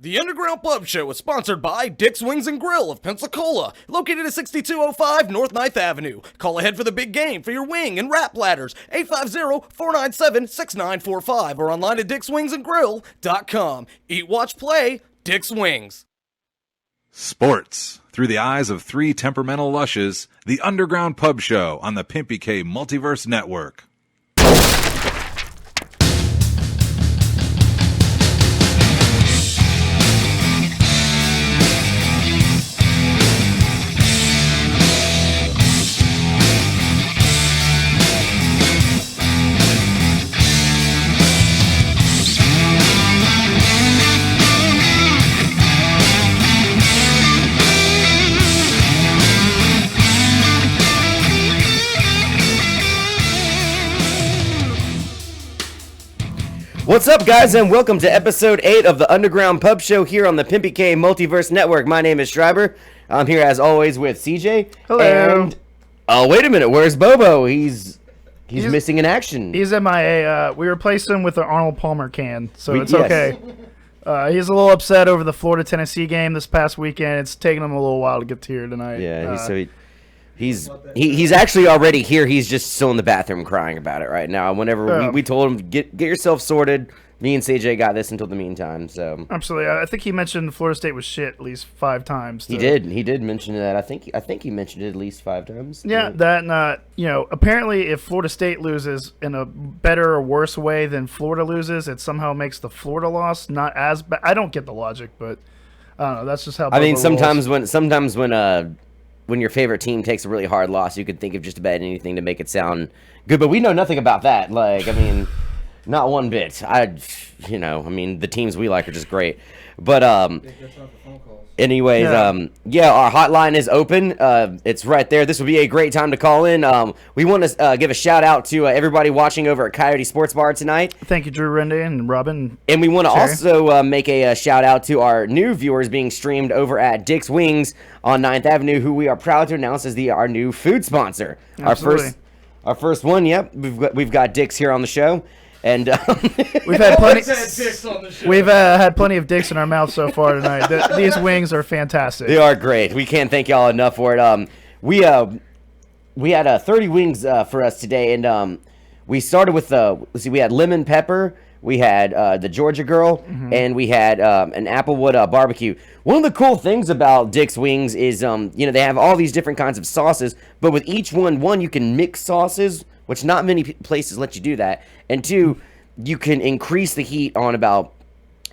The Underground Pub Show is sponsored by Dick's Wings and Grill of Pensacola, located at 6205 North 9th Avenue. Call ahead for the big game for your wing and wrap platters, 850-497-6945, or online at dickswingsandgrill.com. Eat, watch, play, Dick's Wings. Sports. Through the eyes of three temperamental lushes, the Underground Pub Show on the Pimpy K Multiverse Network. What's up, guys, and welcome to episode 8 of the Underground Pub Show here on the Pimpy K Multiverse Network. My name is Schreiber. I'm here, as always, with CJ. Hello. And, oh, wait a minute. Where's Bobo? He's missing in action. He's MIA. We replaced him with an Arnold Palmer can, so it's okay. He's a little upset over the Florida-Tennessee game this past weekend. It's taken him a little while to get here tonight. Yeah, he's actually already here. He's just still in the bathroom crying about it right now. Whenever we told him, get yourself sorted, me and CJ got this until the meantime. So absolutely, I think he mentioned Florida State was shit at least 5 times. He did mention that. I think he mentioned it at least 5 times. Yeah, that apparently if Florida State loses in a better or worse way than Florida loses, it somehow makes the Florida loss not as bad. I don't get the logic, but I don't know. That's just how. I mean, sometimes when your favorite team takes a really hard loss, you could think of just about anything to make it sound good. But we know nothing about that. Like, I mean, not one bit. The teams we like are just great. But anyways, our hotline is open. It's right there. This would be a great time to call in. We want to give a shout out to everybody watching over at Coyote Sports Bar tonight. Thank you, Drew Rende and Robin. And we want to also make a shout out to our new viewers being streamed over at Dick's Wings on 9th Avenue, who we are proud to announce as our new food sponsor. Absolutely. Our first one. Yep, we've got Dick's here on the show. And we've had plenty. We've had plenty of dicks in our mouth so far tonight. These wings are fantastic. They are great. We can't thank y'all enough for it. We had 30 wings for us today, and we started with we had lemon pepper, we had the Georgia Girl, and we had an Applewood barbecue. One of the cool things about Dick's Wings is they have all these different kinds of sauces, but with each one you can mix sauces, which not many places let you do that. And 2, you can increase the heat on about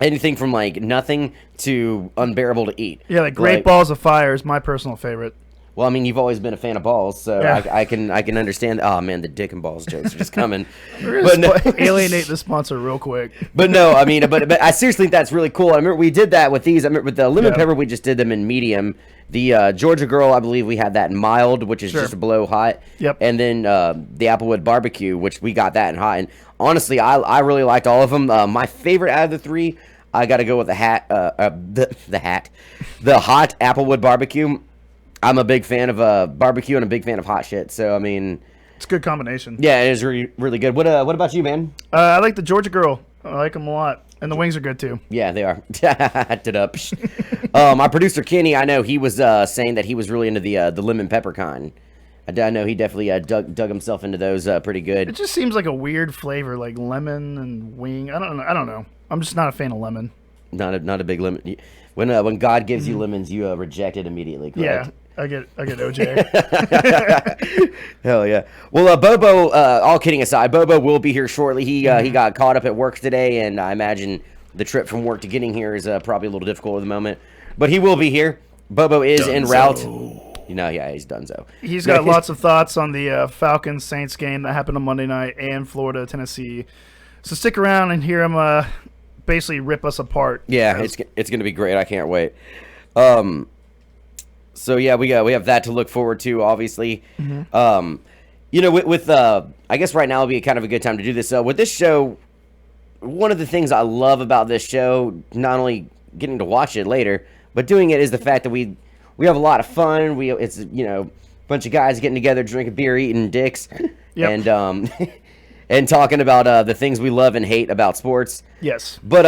anything from like nothing to unbearable to eat. Yeah, like Great Balls of Fire is my personal favorite. Well, I mean, you've always been a fan of balls, so yeah. I can understand. Oh man, the dick and balls jokes are just coming. We're gonna alienate the sponsor real quick. But no, I mean, but I seriously think that's really cool. I remember we did that with these. I remember with the lemon pepper, we just did them in medium. The Georgia Girl, I believe we had that in mild, which is just below hot. Yep. And then the Applewood barbecue, which we got that in hot. And honestly, I really liked all of them. My favorite out of the 3, I got to go with the hot Applewood barbecue. I'm a big fan of barbecue and a big fan of hot shit. So I mean, it's a good combination. Yeah, it is really, really good. What about you, man? I like the Georgia Girl. I like them a lot. And the wings are good, too. Yeah, they are. Our producer, Kenny, I know he was saying that he was really into the lemon pepper kind. I know he definitely dug himself into those pretty good. It just seems like a weird flavor, like lemon and wing. I don't know. I'm just not a fan of lemon. Not a big lemon. When God gives you lemons, you reject it immediately, correct? Yeah. I get OJ. Hell yeah. Well, Bobo, all kidding aside, Bobo will be here shortly. He got caught up at work today, and I imagine the trip from work to getting here is probably a little difficult at the moment. But he will be here. Bobo is en route. He's donezo. He's got lots of thoughts on the Falcons-Saints game that happened on Monday night and Florida-Tennessee. So stick around and hear him basically rip us apart. Yeah, it's going to be great. I can't wait. So yeah, we have that to look forward to, obviously. With I guess right now will be kind of a good time to do this. With this show, one of the things I love about this show, not only getting to watch it later, but doing it is the fact that we have a lot of fun. It's a bunch of guys getting together, drinking beer, eating dicks, and and talking about the things we love and hate about sports. Yes. But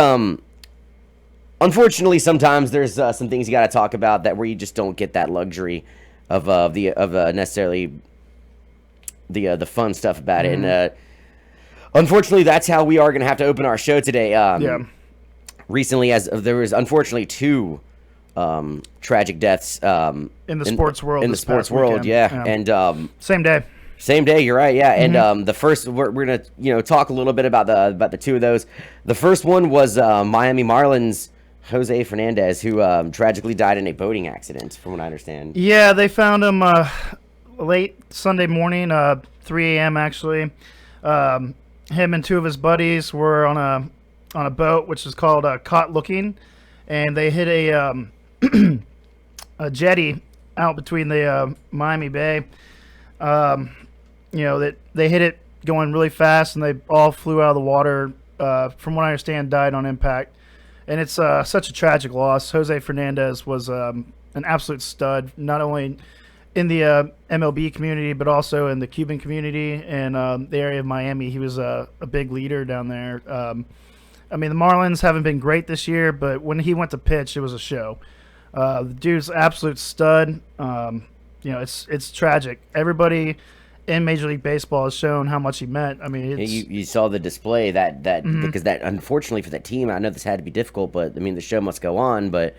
unfortunately, sometimes there's some things you got to talk about that where you just don't get that luxury of necessarily the fun stuff about it. And unfortunately, that's how we are going to have to open our show today. Recently, as there was unfortunately 2 tragic deaths in the sports world. In the sports world, yeah. And same day. Same day, you're right, yeah. And the first, we're gonna talk a little bit about the 2 of those. The first one was Miami Marlins Jose Fernandez, who tragically died in a boating accident, from what I understand. Yeah, they found him late Sunday morning, 3 a.m. actually. Him and 2 of his buddies were on a boat, which is called Caught Looking, and they hit a jetty out between the Miami Bay. That they hit it going really fast, and they all flew out of the water. From what I understand, died on impact, and it's such a tragic loss. Jose Fernandez was an absolute stud, not only in the MLB community, but also in the Cuban community and the area of Miami. He was a big leader down there. The Marlins haven't been great this year, but when he went to pitch, it was a show. The dude's absolute stud. It's tragic. Everybody in Major League Baseball has shown how much he meant. You saw the display that because that, unfortunately for that team, I know this had to be difficult, but the show must go on. But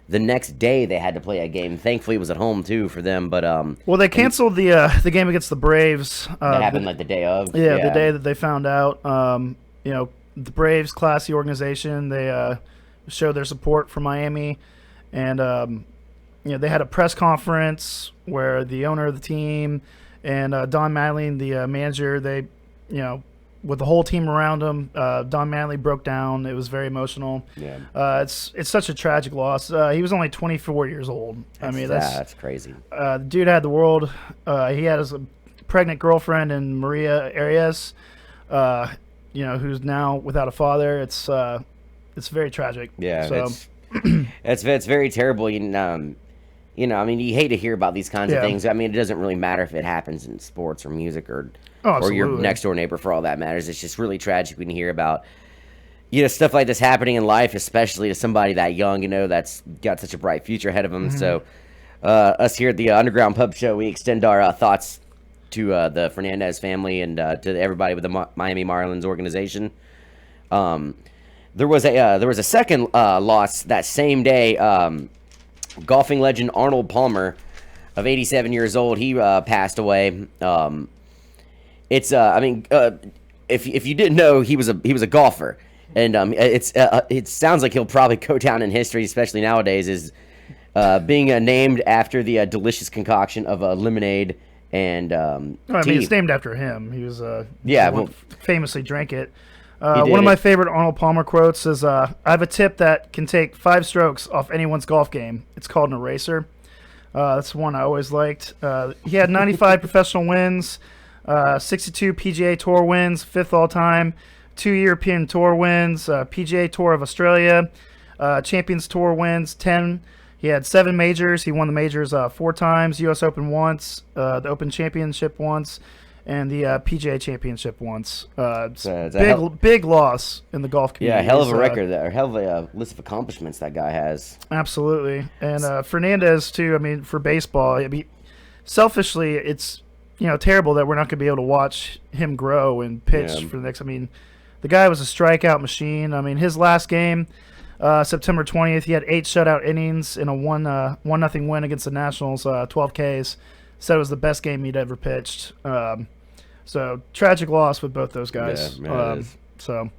the next day they had to play a game. Thankfully, it was at home too for them. But they canceled the game against the Braves. That happened like the day of. Yeah, the day that they found out. The Braves, classy organization. They showed their support for Miami, and they had a press conference where the owner of the team and Don Mattingly, the manager, they, with the whole team around him, Don Mattingly broke down. It was very emotional. Yeah. It's such a tragic loss. He was only 24 years old. That's crazy. The dude had the world. He had his pregnant girlfriend and Maria Arias, who's now without a father. It's very tragic. Yeah. So. It's very terrible. You hate to hear about these kinds of things. It doesn't really matter if it happens in sports or music or your next door neighbor, for all that matters. It's just really tragic when you hear about, stuff like this happening in life, especially to somebody that young, that's got such a bright future ahead of them. So, us here at the Underground Pub Show, we extend our thoughts to the Fernandez family and to everybody with the Miami Marlins organization. There was a second loss that same day. Golfing legend Arnold Palmer, of 87 years old, he passed away. If you didn't know, he was a golfer, and it sounds like he'll probably go down in history, especially nowadays, as being named after the delicious concoction of lemonade and tea. It's named after him. He was famously drank it. One of my favorite Arnold Palmer quotes is, I have a tip that can take 5 strokes off anyone's golf game. It's called an eraser. That's one I always liked. He had 95 professional wins, 62 PGA Tour wins, 5th all-time, 2 European Tour wins, PGA Tour of Australia, Champions Tour wins, 10. He had 7 majors. He won the majors 4 times, U.S. Open once, the Open Championship once, and the PGA Championship once. Big loss in the golf community. Yeah, hell of a record there. Hell of a list of accomplishments that guy has. Absolutely. And Fernandez, too, for baseball, selfishly, it's terrible that we're not going to be able to watch him grow and pitch for the next. The guy was a strikeout machine. His last game, September 20th, he had 8 shutout innings in a 1-0 win against the Nationals, 12 Ks. Said it was the best game he'd ever pitched. So tragic loss with both those guys. Yeah, so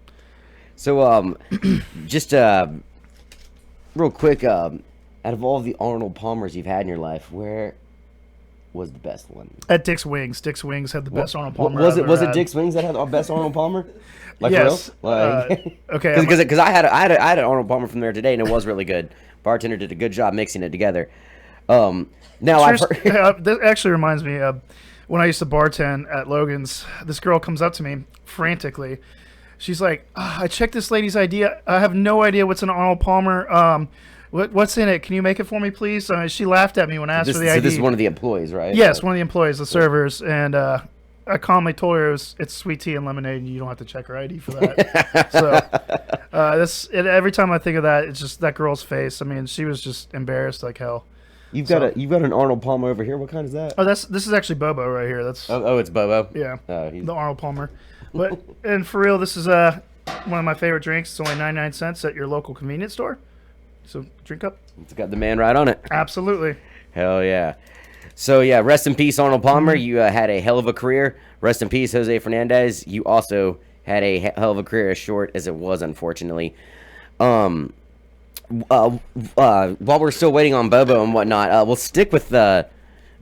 just real quick, out of all the Arnold Palmers you've had in your life, where was the best one? At Dick's Wings. Dick's Wings had the best Arnold Palmer. Was it Dick's Wings that had the best Arnold Palmer? Yes. Okay. Because I had an Arnold Palmer from there today, and it was really good. Bartender did a good job mixing it together. I've heard... This actually reminds me of when I used to bartend at Logan's. This girl comes up to me frantically. She's like, I checked this lady's ID. I have no idea what's in Arnold Palmer. What's in it? Can you make it for me, please? She laughed at me when I asked for the ID. So this is one of the employees, right? Yes, one of the employees, the servers. And I calmly told her it's sweet tea and lemonade, and you don't have to check her ID for that. So every time I think of that, it's just that girl's face. I mean, she was just embarrassed like hell. You've got an Arnold Palmer over here. What kind is that? Oh, this is actually Bobo right here. That's it's Bobo. Yeah, the Arnold Palmer. But and for real, this is one of my favorite drinks. It's only 99 cents at your local convenience store. So drink up. It's got the man right on it. Absolutely. Hell yeah. So yeah, rest in peace, Arnold Palmer. You had a hell of a career. Rest in peace, Jose Fernandez. You also had a hell of a career, as short as it was, unfortunately. While we're still waiting on Bobo and whatnot, we'll stick with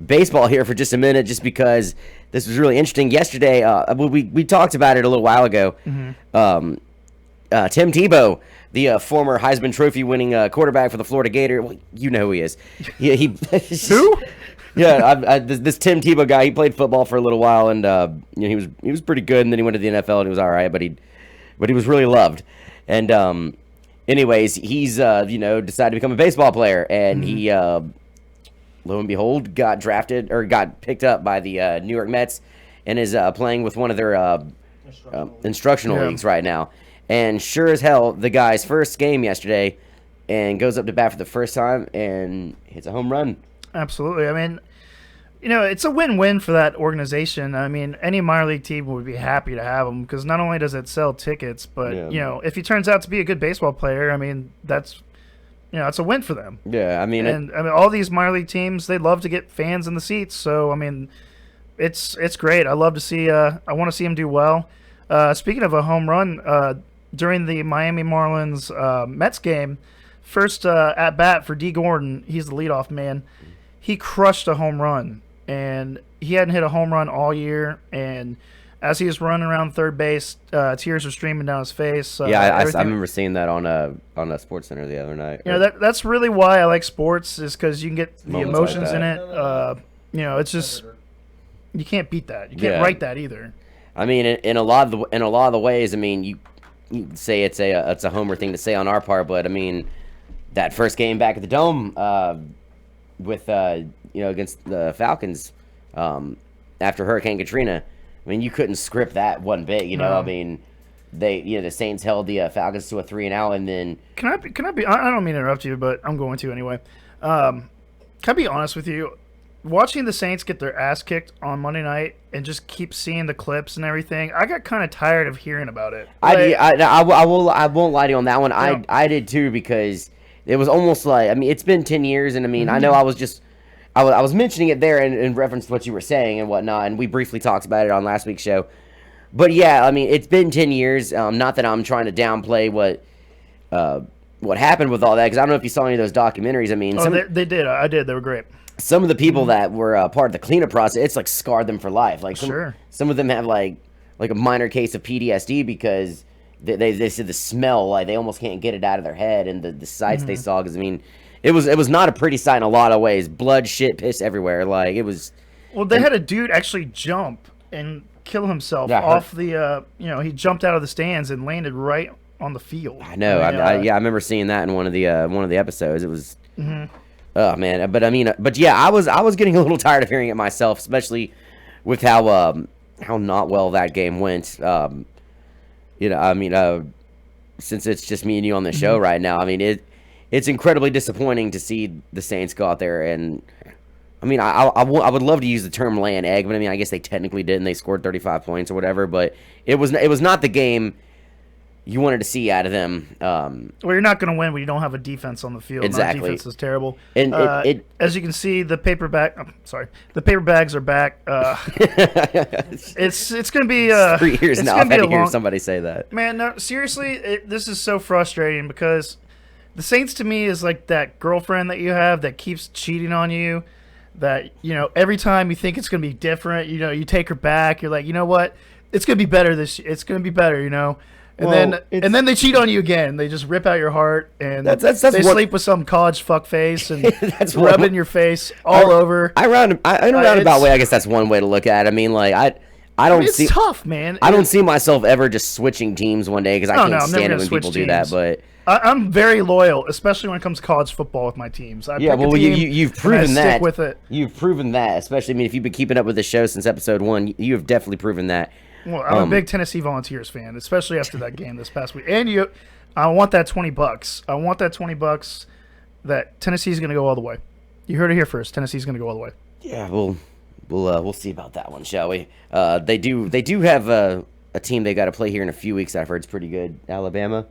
baseball here for just a minute, just because this was really interesting. Yesterday, we talked about it a little while ago. Mm-hmm. Tim Tebow, the former Heisman Trophy winning quarterback for the Florida Gator. Well, you know who he is. He who? Yeah, this Tim Tebow guy. He played football for a little while, and he was pretty good. And then he went to the NFL, and he was all right, but he was really loved. And anyways, he's decided to become a baseball player, and he lo and behold got picked up by the New York Mets, and is playing with one of their instructional leagues right now. And sure as hell, the guy's first game yesterday, and goes up to bat for the first time and hits a home run. Absolutely. I mean, it's a win-win for that organization. I mean, any minor league team would be happy to have him, because not only does it sell tickets, but if he turns out to be a good baseball player, I mean, that's it's a win for them. Yeah, I mean, all these minor league teams, they love to get fans in the seats. So I mean, it's great. I love to see. I want to see him do well. Speaking of a home run, during the Miami Marlins Mets game, first at bat for D. Gordon, he's the leadoff man. He crushed a home run, and he hadn't hit a home run all year. And as he was running around third base, tears were streaming down his face. I remember seeing that on a SportsCenter the other night. That's really why I like sports, is because you can get the emotions in it. It's just, you can't beat that. You can't write that either. I mean, in a lot of the ways, I mean, you can say it's a homer thing to say on our part, but I mean, that first game back at the Dome with against the Falcons after Hurricane Katrina, I mean, you couldn't script that one bit. I mean, the Saints held the Falcons to a 3-and-out, and then can I be? I don't mean to interrupt you, but I'm going to anyway. Can I be honest with you? Watching the Saints get their ass kicked on Monday night and just keep seeing the clips and everything, I got kind of tired of hearing about it. I won't lie to you on that one. I did too, because it was almost like, I mean, it's been 10 years, and I mean, I know I was mentioning it there in reference to what you were saying and whatnot, and we briefly talked about it on last week's show. But yeah, I mean, it's been 10 years. Not that I'm trying to downplay what happened with all that, because I don't know if you saw any of those documentaries. I mean, they did. I did. They were great. Some of the people that were part of the cleanup process, it's like scarred them for life. Like some of them have like a minor case of PTSD, because they said the smell, like they almost can't get it out of their head, and the sights they saw. Because I mean, it was not a pretty sight in a lot of ways. Blood, shit, piss everywhere. Like it was. Well, they had a dude actually jump and kill himself off the. He jumped out of the stands and landed right on the field. I know. I remember seeing that in one of the episodes. It was. Oh man, but yeah, I was getting a little tired of hearing it myself, especially with how not well that game went. Since it's just me and you on the show right now, I mean it's incredibly disappointing to see the Saints go out there, and I mean I would love to use the term lay an egg, but I mean I guess they technically didn't. They scored 35 points or whatever, but it was not the game you wanted to see out of them. Well, you're not going to win when you don't have a defense on the field. Exactly. Our defense is terrible. And as you can see, the paper bags are back. It's going to be 3 years now. I've had to hear somebody say that. Man, no, seriously, this is so frustrating, because the Saints to me is like that girlfriend that you have that keeps cheating on you. That every time you think it's going to be different, you take her back. You're like, you know what? It's going to be better It's going to be better, And then they cheat on you again. They just rip out your heart, and they sleep with some college fuckface and that's rubbing your face all over. In a roundabout way, I guess that's one way to look at it. I mean, like I don't it's see tough, man. I don't see myself ever just switching teams one day because I can't stand it when people do that. But I'm very loyal, especially when it comes to college football with my teams. You've proven that. Stick with it. You've proven that, especially. I mean, if you've been keeping up with the show since episode 1, you have definitely proven that. Well, I'm a big Tennessee Volunteers fan, especially after that game this past week. And I want that $20. I want that $20 that Tennessee's going to go all the way. You heard it here first. Tennessee's going to go all the way. Yeah, we'll see about that one, shall we? They do have a team they got to play here in a few weeks. I've heard it's pretty good. Alabama.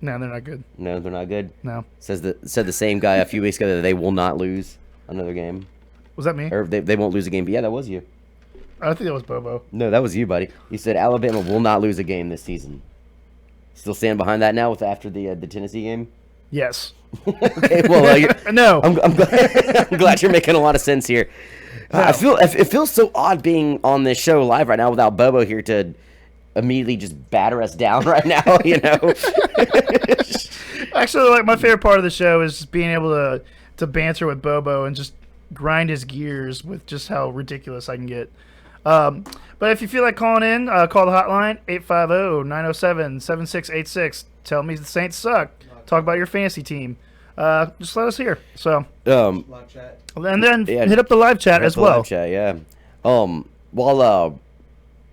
No, they're not good. No, they're not good. No. Said the same guy a few weeks ago that they will not lose another game. Was that me? Or they won't lose a game. But yeah, that was you. I think that was Bobo. No, that was you, buddy. You said Alabama will not lose a game this season. Still stand behind that now after the Tennessee game? Yes. Okay, well, no. I'm glad you're making a lot of sense here. No. It feels so odd being on this show live right now without Bobo here to immediately just batter us down right now, you know. Actually, like my favorite part of the show is just being able to banter with Bobo and just grind his gears with just how ridiculous I can get. But if you feel like calling in, call the hotline 850-907-7686. Tell me the Saints suck. Talk about your fantasy team. Just let us hear. So live chat. And then hit up the live chat as well. Live chat, yeah.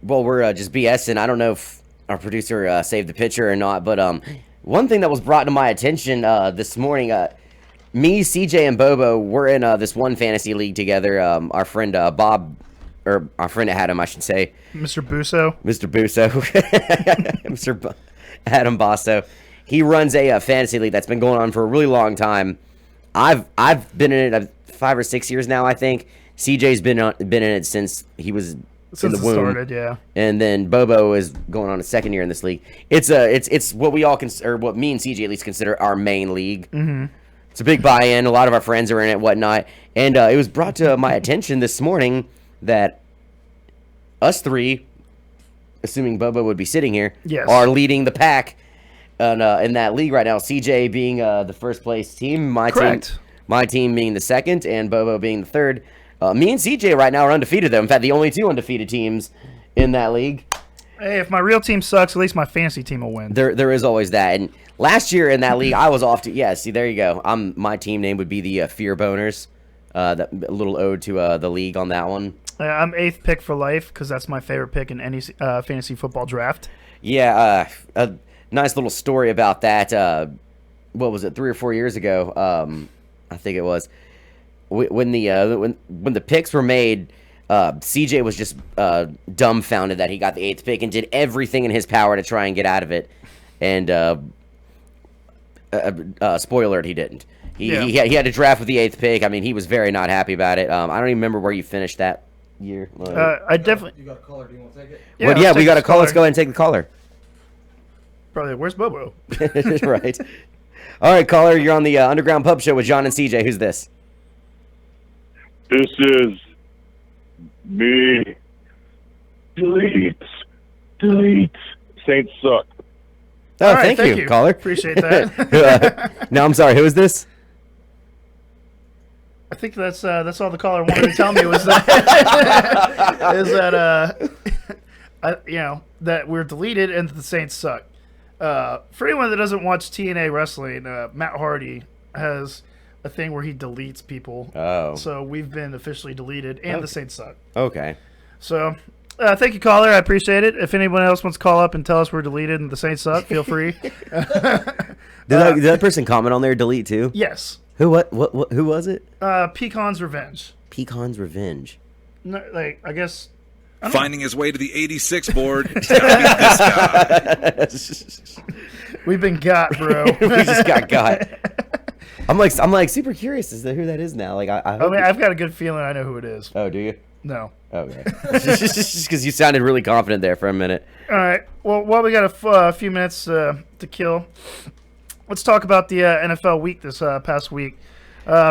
While we're just BSing, I don't know if our producer saved the picture or not, but one thing that was brought to my attention this morning, me, CJ, and Bobo, we're in this one fantasy league together. Our friend Bob, or our friend Adam, I should say. Mr. Busso. Mr. Adam Basso. He runs a fantasy league that's been going on for a really long time. I've been in it 5 or 6 years now, I think. CJ's been in it since he was in the womb. Started, yeah. And then Bobo is going on a second year in this league. It's what we all consider, or what me and CJ at least consider our main league. Mm-hmm. It's a big buy-in. A lot of our friends are in it, whatnot. And it was brought to my attention this morning that us three, assuming Bobo would be sitting here, yes, are leading the pack in that league right now. CJ being the first place team, my team being the second, and Bobo being the third. Me and CJ right now are undefeated, though. In fact, the only 2 undefeated teams in that league. Hey, if my real team sucks, at least my fantasy team will win. There is always that. And last year in that league, I was off to. Yeah, see, there you go. My team name would be the Fear Boners. That a little ode to the league on that one. I'm 8th pick for life because that's my favorite pick in any fantasy football draft. Yeah, a nice little story about that. What was it, 3 or 4 years ago? I think it was. When the picks were made, CJ was just dumbfounded that he got the 8th pick and did everything in his power to try and get out of it. And spoiler alert, he didn't. He had to draft with the 8th pick. I mean, he was very not happy about it. I don't even remember where you finished that year. I definitely. You got a caller? Do you want to take it? Yeah, we got a call. Let's go ahead and take the caller. Probably. Where's Bobo? Right. All right, caller. You're on the Underground Pub Show with John and CJ. Who's this? This is me. Delete. Saints suck. Oh, right, thank you, caller. Appreciate that. No, I'm sorry. Who is this? I think that's all the caller wanted to tell me was that that we're deleted and the Saints suck. For anyone that doesn't watch TNA wrestling, Matt Hardy has a thing where he deletes people. Oh. So we've been officially deleted, and the Saints suck. Okay. So, thank you, caller. I appreciate it. If anyone else wants to call up and tell us we're deleted and the Saints suck, feel free. Did that person comment on there delete too? Yes. Who who was it? Pecan's Revenge. Pecan's Revenge. No, I guess. Finding his way to the 86 board. It's gotta be this guy. We've been got, bro. We just got. I'm like super curious as to who that is now. Like I've got a good feeling I know who it is. Oh, do you? No. Okay. Just because you sounded really confident there for a minute. All right. Well, while we got a few minutes to kill, let's talk about the NFL week this past week.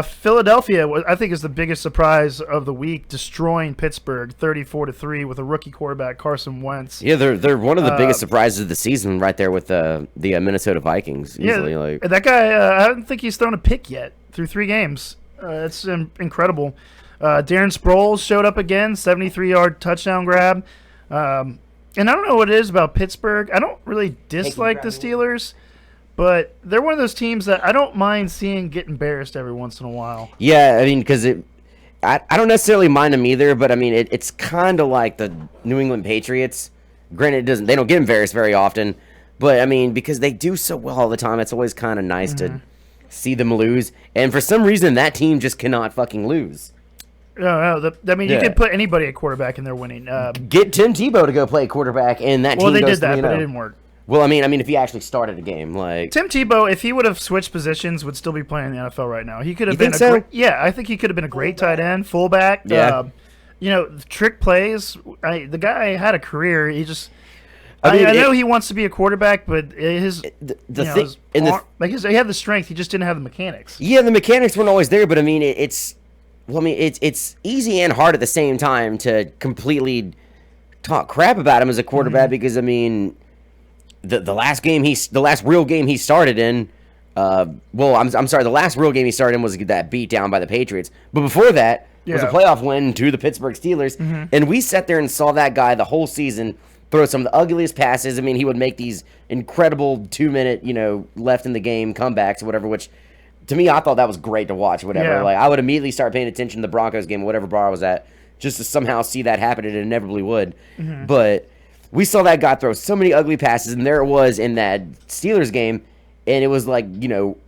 Philadelphia, I think, is the biggest surprise of the week, destroying Pittsburgh 34-3 with a rookie quarterback, Carson Wentz. Yeah, they're one of the biggest surprises of the season, right there with the Minnesota Vikings. Easily, yeah, that guy. I don't think he's thrown a pick yet through 3 games. It's incredible. Darren Sproles showed up again, 73-yard touchdown grab. And I don't know what it is about Pittsburgh. I don't really dislike the Steelers, but they're one of those teams that I don't mind seeing get embarrassed every once in a while. Yeah, I mean, because I don't necessarily mind them either, but I mean, it's kind of like the New England Patriots. Granted, they don't get embarrassed very often, but I mean, because they do so well all the time, it's always kind of nice to see them lose. And for some reason, that team just cannot fucking lose. No. I mean, you could put anybody at quarterback and they're winning. Get Tim Tebow to go play quarterback, and that team well, they goes did that, 3-0. but it didn't work. Well, I mean, if he actually started a game, like Tim Tebow, if he would have switched positions, would still be playing in the NFL right now. He could have You been think so? I think he could have been a great tight end, fullback. Yeah. Trick plays. The guy had a career. He just. I mean, I know he wants to be a quarterback, but he had the strength. He just didn't have the mechanics. Yeah, the mechanics weren't always there, but I mean, it's easy and hard at the same time to completely talk crap about him as a quarterback because I mean, the last real game he started in, I'm sorry, the last real game he started in was that beat down by the Patriots, but before that was a playoff win to the Pittsburgh Steelers, and we sat there and saw that guy the whole season throw some of the ugliest passes. I mean, he would make these incredible 2-minute, left in the game comebacks or whatever, which to me, I thought that was great to watch, whatever. Yeah. Like, I would immediately start paying attention to the Broncos game, whatever bar I was at, just to somehow see that happen, and it inevitably would. But we saw that guy throw so many ugly passes, and there it was in that Steelers game, and it was like,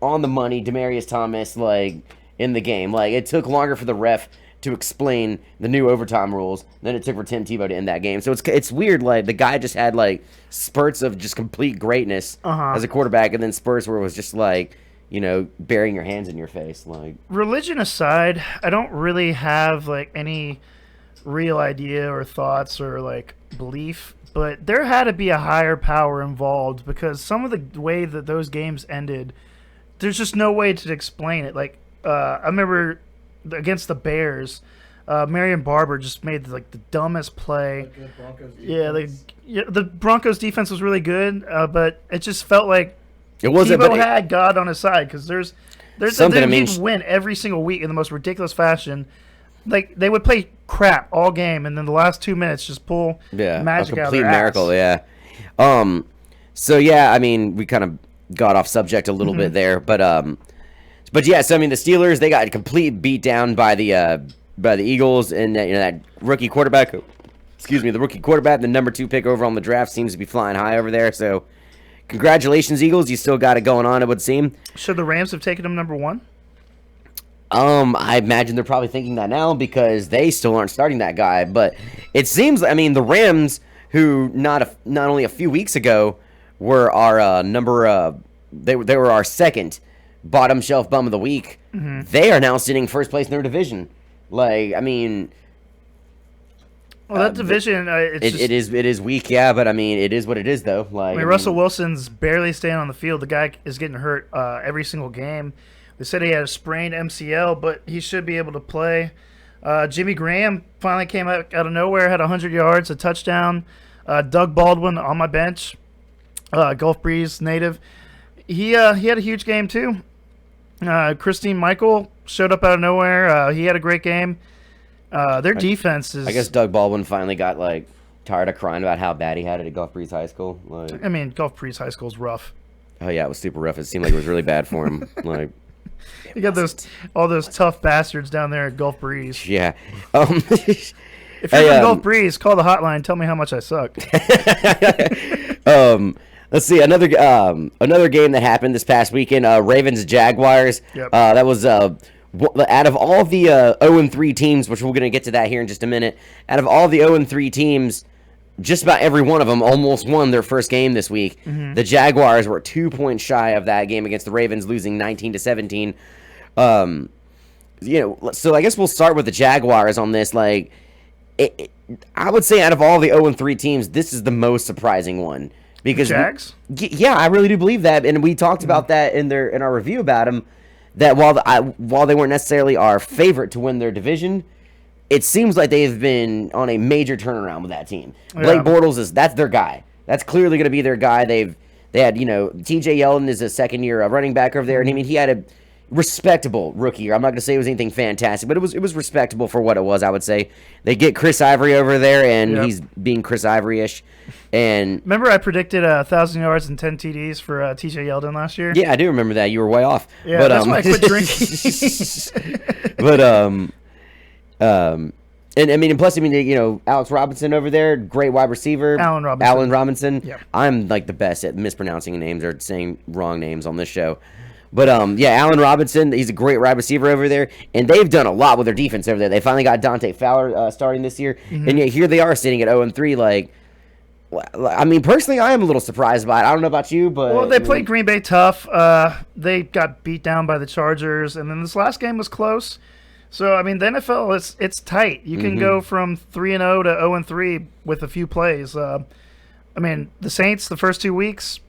on the money, Demaryius Thomas, like, in the game. Like, it took longer for the ref to explain the new overtime rules than it took for Tim Tebow to end that game. So it's weird, like, the guy just had, like, spurts of just complete greatness as a quarterback, and then spurts where it was just, like, burying your hands in your face. Like, religion aside, I don't really have, like, any real idea or thoughts or, like, belief, but there had to be a higher power involved because some of the way that those games ended, there's just no way to explain it. Like, I remember against the Bears, Marion Barber just made like the dumbest play. The Broncos defense was really good, but it just felt like Tebow had God on his side because there's something. He'd win every single week in the most ridiculous fashion. Like, they would play crap all game, and then the last 2 minutes just pull magic out of their miracle, ass. So I mean, we kind of got off subject a little bit there, but yeah. So I mean, the Steelers, they got complete beat down by the Eagles, and that rookie quarterback. The rookie quarterback, the number 2 pick over on the draft, seems to be flying high over there. So, congratulations, Eagles. You still got it going on, it would seem. Should the Rams have taken him number 1? I imagine they're probably thinking that now because they still aren't starting that guy. But it seems, I mean, the Rams, who not only a few weeks ago were our they were our second bottom shelf bum of the week. They are now sitting first place in their division. Like, I mean, well, that division, it is weak, yeah. But I mean, it is what it is, though. Like, Russell Wilson's barely staying on the field. The guy is getting hurt every single game. They said he had a sprained MCL, but he should be able to play. Jimmy Graham finally came out of nowhere, had 100 yards, a touchdown. Doug Baldwin on my bench, Gulf Breeze native. He had a huge game too. Christine Michael showed up out of nowhere. He had a great game. Their defense is. I guess Doug Baldwin finally got like tired of crying about how bad he had it at Gulf Breeze High School. Like, I mean, Gulf Breeze High School is rough. Oh yeah, it was super rough. It seemed like it was really bad for him. Like. You got all those tough bastards down there at Gulf Breeze. Yeah. If you're from Gulf Breeze, call the hotline. Tell me how much I suck. Let's see another game that happened this past weekend. Ravens Jaguars. Yep. That was out of all the 0-3 teams, which we're going to get to that here in just a minute. Out of all the 0-3 teams, just about every one of them almost won their first game this week. The Jaguars were 2 points shy of that game against the Ravens, losing 19-17. So I guess we'll start with the Jaguars on this. Like, I would say out of all the 0-3 teams, this is the most surprising one because Jags. Yeah, I really do believe that, and we talked about that in our review about them. That while they weren't necessarily our favorite to win their division, it seems like they've been on a major turnaround with that team. Blake Bortles that's their guy. That's clearly going to be their guy. They had T.J. Yeldon is a second-year running back over there, and I mean he had respectable rookie year. I'm not going to say it was anything fantastic, but it was respectable for what it was, I would say. They get Chris Ivory over there, and he's being Chris Ivory-ish. And remember I predicted 1,000 yards and 10 TDs for TJ Yeldon last year? Yeah, I do remember that. You were way off. Yeah, but, that's why I quit drinking. And plus, Alex Robinson over there, great wide receiver. Allen Robinson. Yeah. I'm like the best at mispronouncing names or saying wrong names on this show. But Allen Robinson, he's a great wide receiver over there, and they've done a lot with their defense over there. They finally got Dante Fowler starting this year, and yet here they are sitting at 0-3. Like, I mean, personally, I am a little surprised by it. I don't know about you, but well, they played Green Bay tough. They got beat down by the Chargers, and then this last game was close. So I mean, the NFL it's tight. You can go from 3-0 to 0-3 with a few plays. I mean, the Saints the first 2 weeks.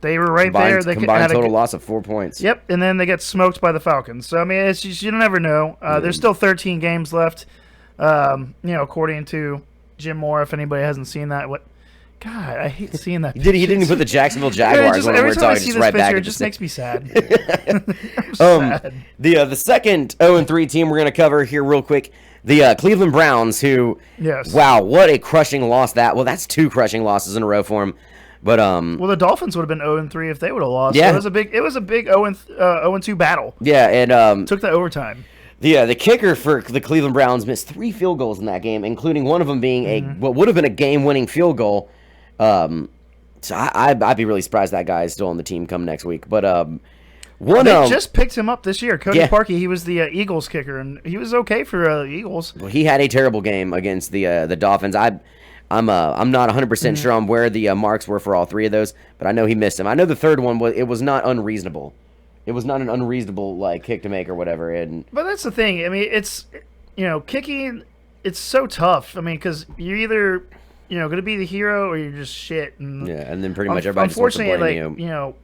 They were right there. They combined total loss of 4 points. Yep, and then they get smoked by the Falcons. So I mean, it's just, you never know. There's still 13 games left. According to Jim Moore, if anybody hasn't seen that, God, I hate seeing that. He didn't even put the Jacksonville Jaguars when we were talking. Just right back. It just makes me sad. Sad. The second 0-3 team we're going to cover here real quick. The Cleveland Browns, who, wow, what a crushing loss that. Well, that's 2 crushing losses in a row for them. But well, the Dolphins would have been 0-3 if they would have lost. Yeah, so it was a big 0-2 battle. Yeah, and took the overtime. The kicker for the Cleveland Browns missed 3 field goals in that game, including one of them being what would have been a game-winning field goal. So I'd be really surprised that guy is still on the team come next week. But they just picked him up this year. Cody Parkey, he was the Eagles kicker, and he was okay for the Eagles. Well, he had a terrible game against the Dolphins. I'm not 100% sure on where the marks were for all 3 of those, but I know he missed them. I know the third one was not unreasonable. It was not an unreasonable kick to make or whatever. But that's the thing. I mean, it's kicking. It's so tough. I mean, because you're either going to be the hero or you're just shit. And and then pretty much everybody just wants to blame you.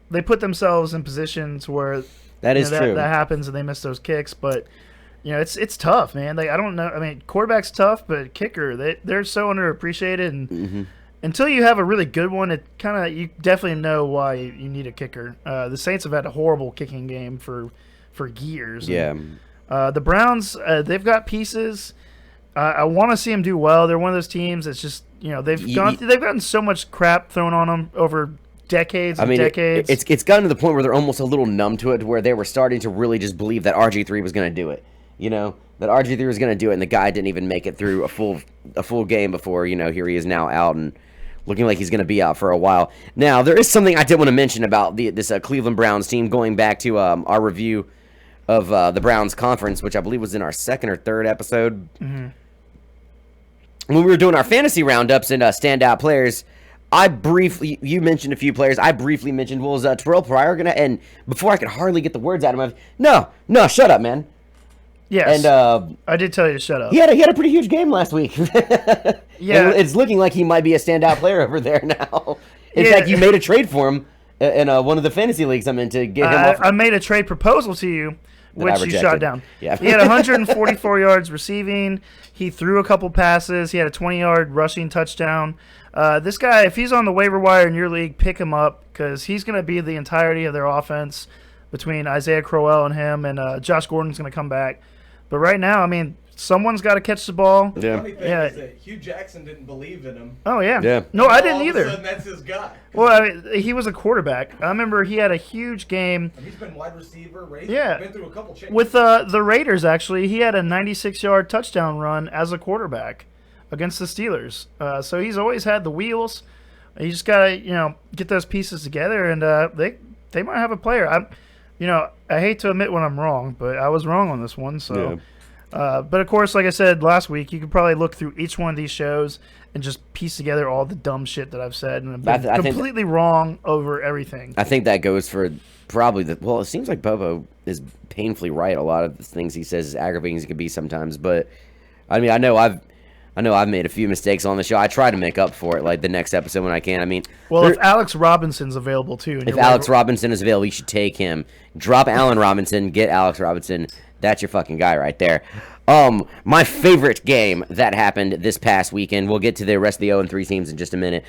They put themselves in positions where that is true. That happens and they miss those kicks, but. It's tough, man. I don't know. I mean, quarterback's tough, but kicker, they're so underappreciated. And until you have a really good one, you definitely know why you need a kicker. The Saints have had a horrible kicking game for years. Yeah. The Browns, they've got pieces. I want to see them do well. They're one of those teams that's just they've gotten so much crap thrown on them over decades and decades. It's gotten to the point where they're almost a little numb to it, where they were starting to really just believe that RG3 was going to do it. That RG3 was going to do it, and the guy didn't even make it through a full game before, here he is now out and looking like he's going to be out for a while. Now, there is something I did want to mention about this Cleveland Browns team, going back to our review of the Browns conference, which I believe was in our 2nd or 3rd episode. When we were doing our fantasy roundups and standout players, you mentioned a few players. I briefly mentioned, was Terrell Pryor going to, and before I could hardly get the words out of him, no, shut up, man. Yes, and I did tell you to shut up. He had a pretty huge game last week. Yeah, and it's looking like he might be a standout player over there now. In fact, you made a trade for him in one of the fantasy leagues I'm in to get him off. I made a trade proposal to you, which you shot down. Yeah. He had 144 yards receiving. He threw a couple passes. He had a 20-yard rushing touchdown. This guy, if he's on the waiver wire in your league, pick him up because he's going to be the entirety of their offense between Isaiah Crowell and him, and Josh Gordon's going to come back. But right now, I mean, someone's got to catch the ball. The funny thing is that Hugh Jackson didn't believe in him. Oh, yeah. Yeah. No, I didn't either. All of a sudden, that's his guy. Well, I mean, he was a quarterback. I remember he had a huge game. And he's been wide receiver. Yeah. Been through a couple changes. With the Raiders, actually, he had a 96-yard touchdown run as a quarterback against the Steelers. So he's always had the wheels. You just got to, get those pieces together, and they might have a player. I hate to admit when I'm wrong, but I was wrong on this one. So, but of course, like I said last week, you could probably look through each one of these shows and just piece together all the dumb shit that I've said, and I've been completely wrong over everything. I think that goes for probably well, it seems like Bobo is painfully right. A lot of the things he says, as aggravating as he could be sometimes, but I mean, I know I've made a few mistakes on the show. I try to make up for it, like the next episode when I can. I mean, if Alex Robinson's available too, if Alex Robinson is available, you should take him. Drop Allen Robinson, get Alex Robinson. That's your fucking guy right there. My favorite game that happened this past weekend. We'll get to the rest of the 0-3 teams in just a minute.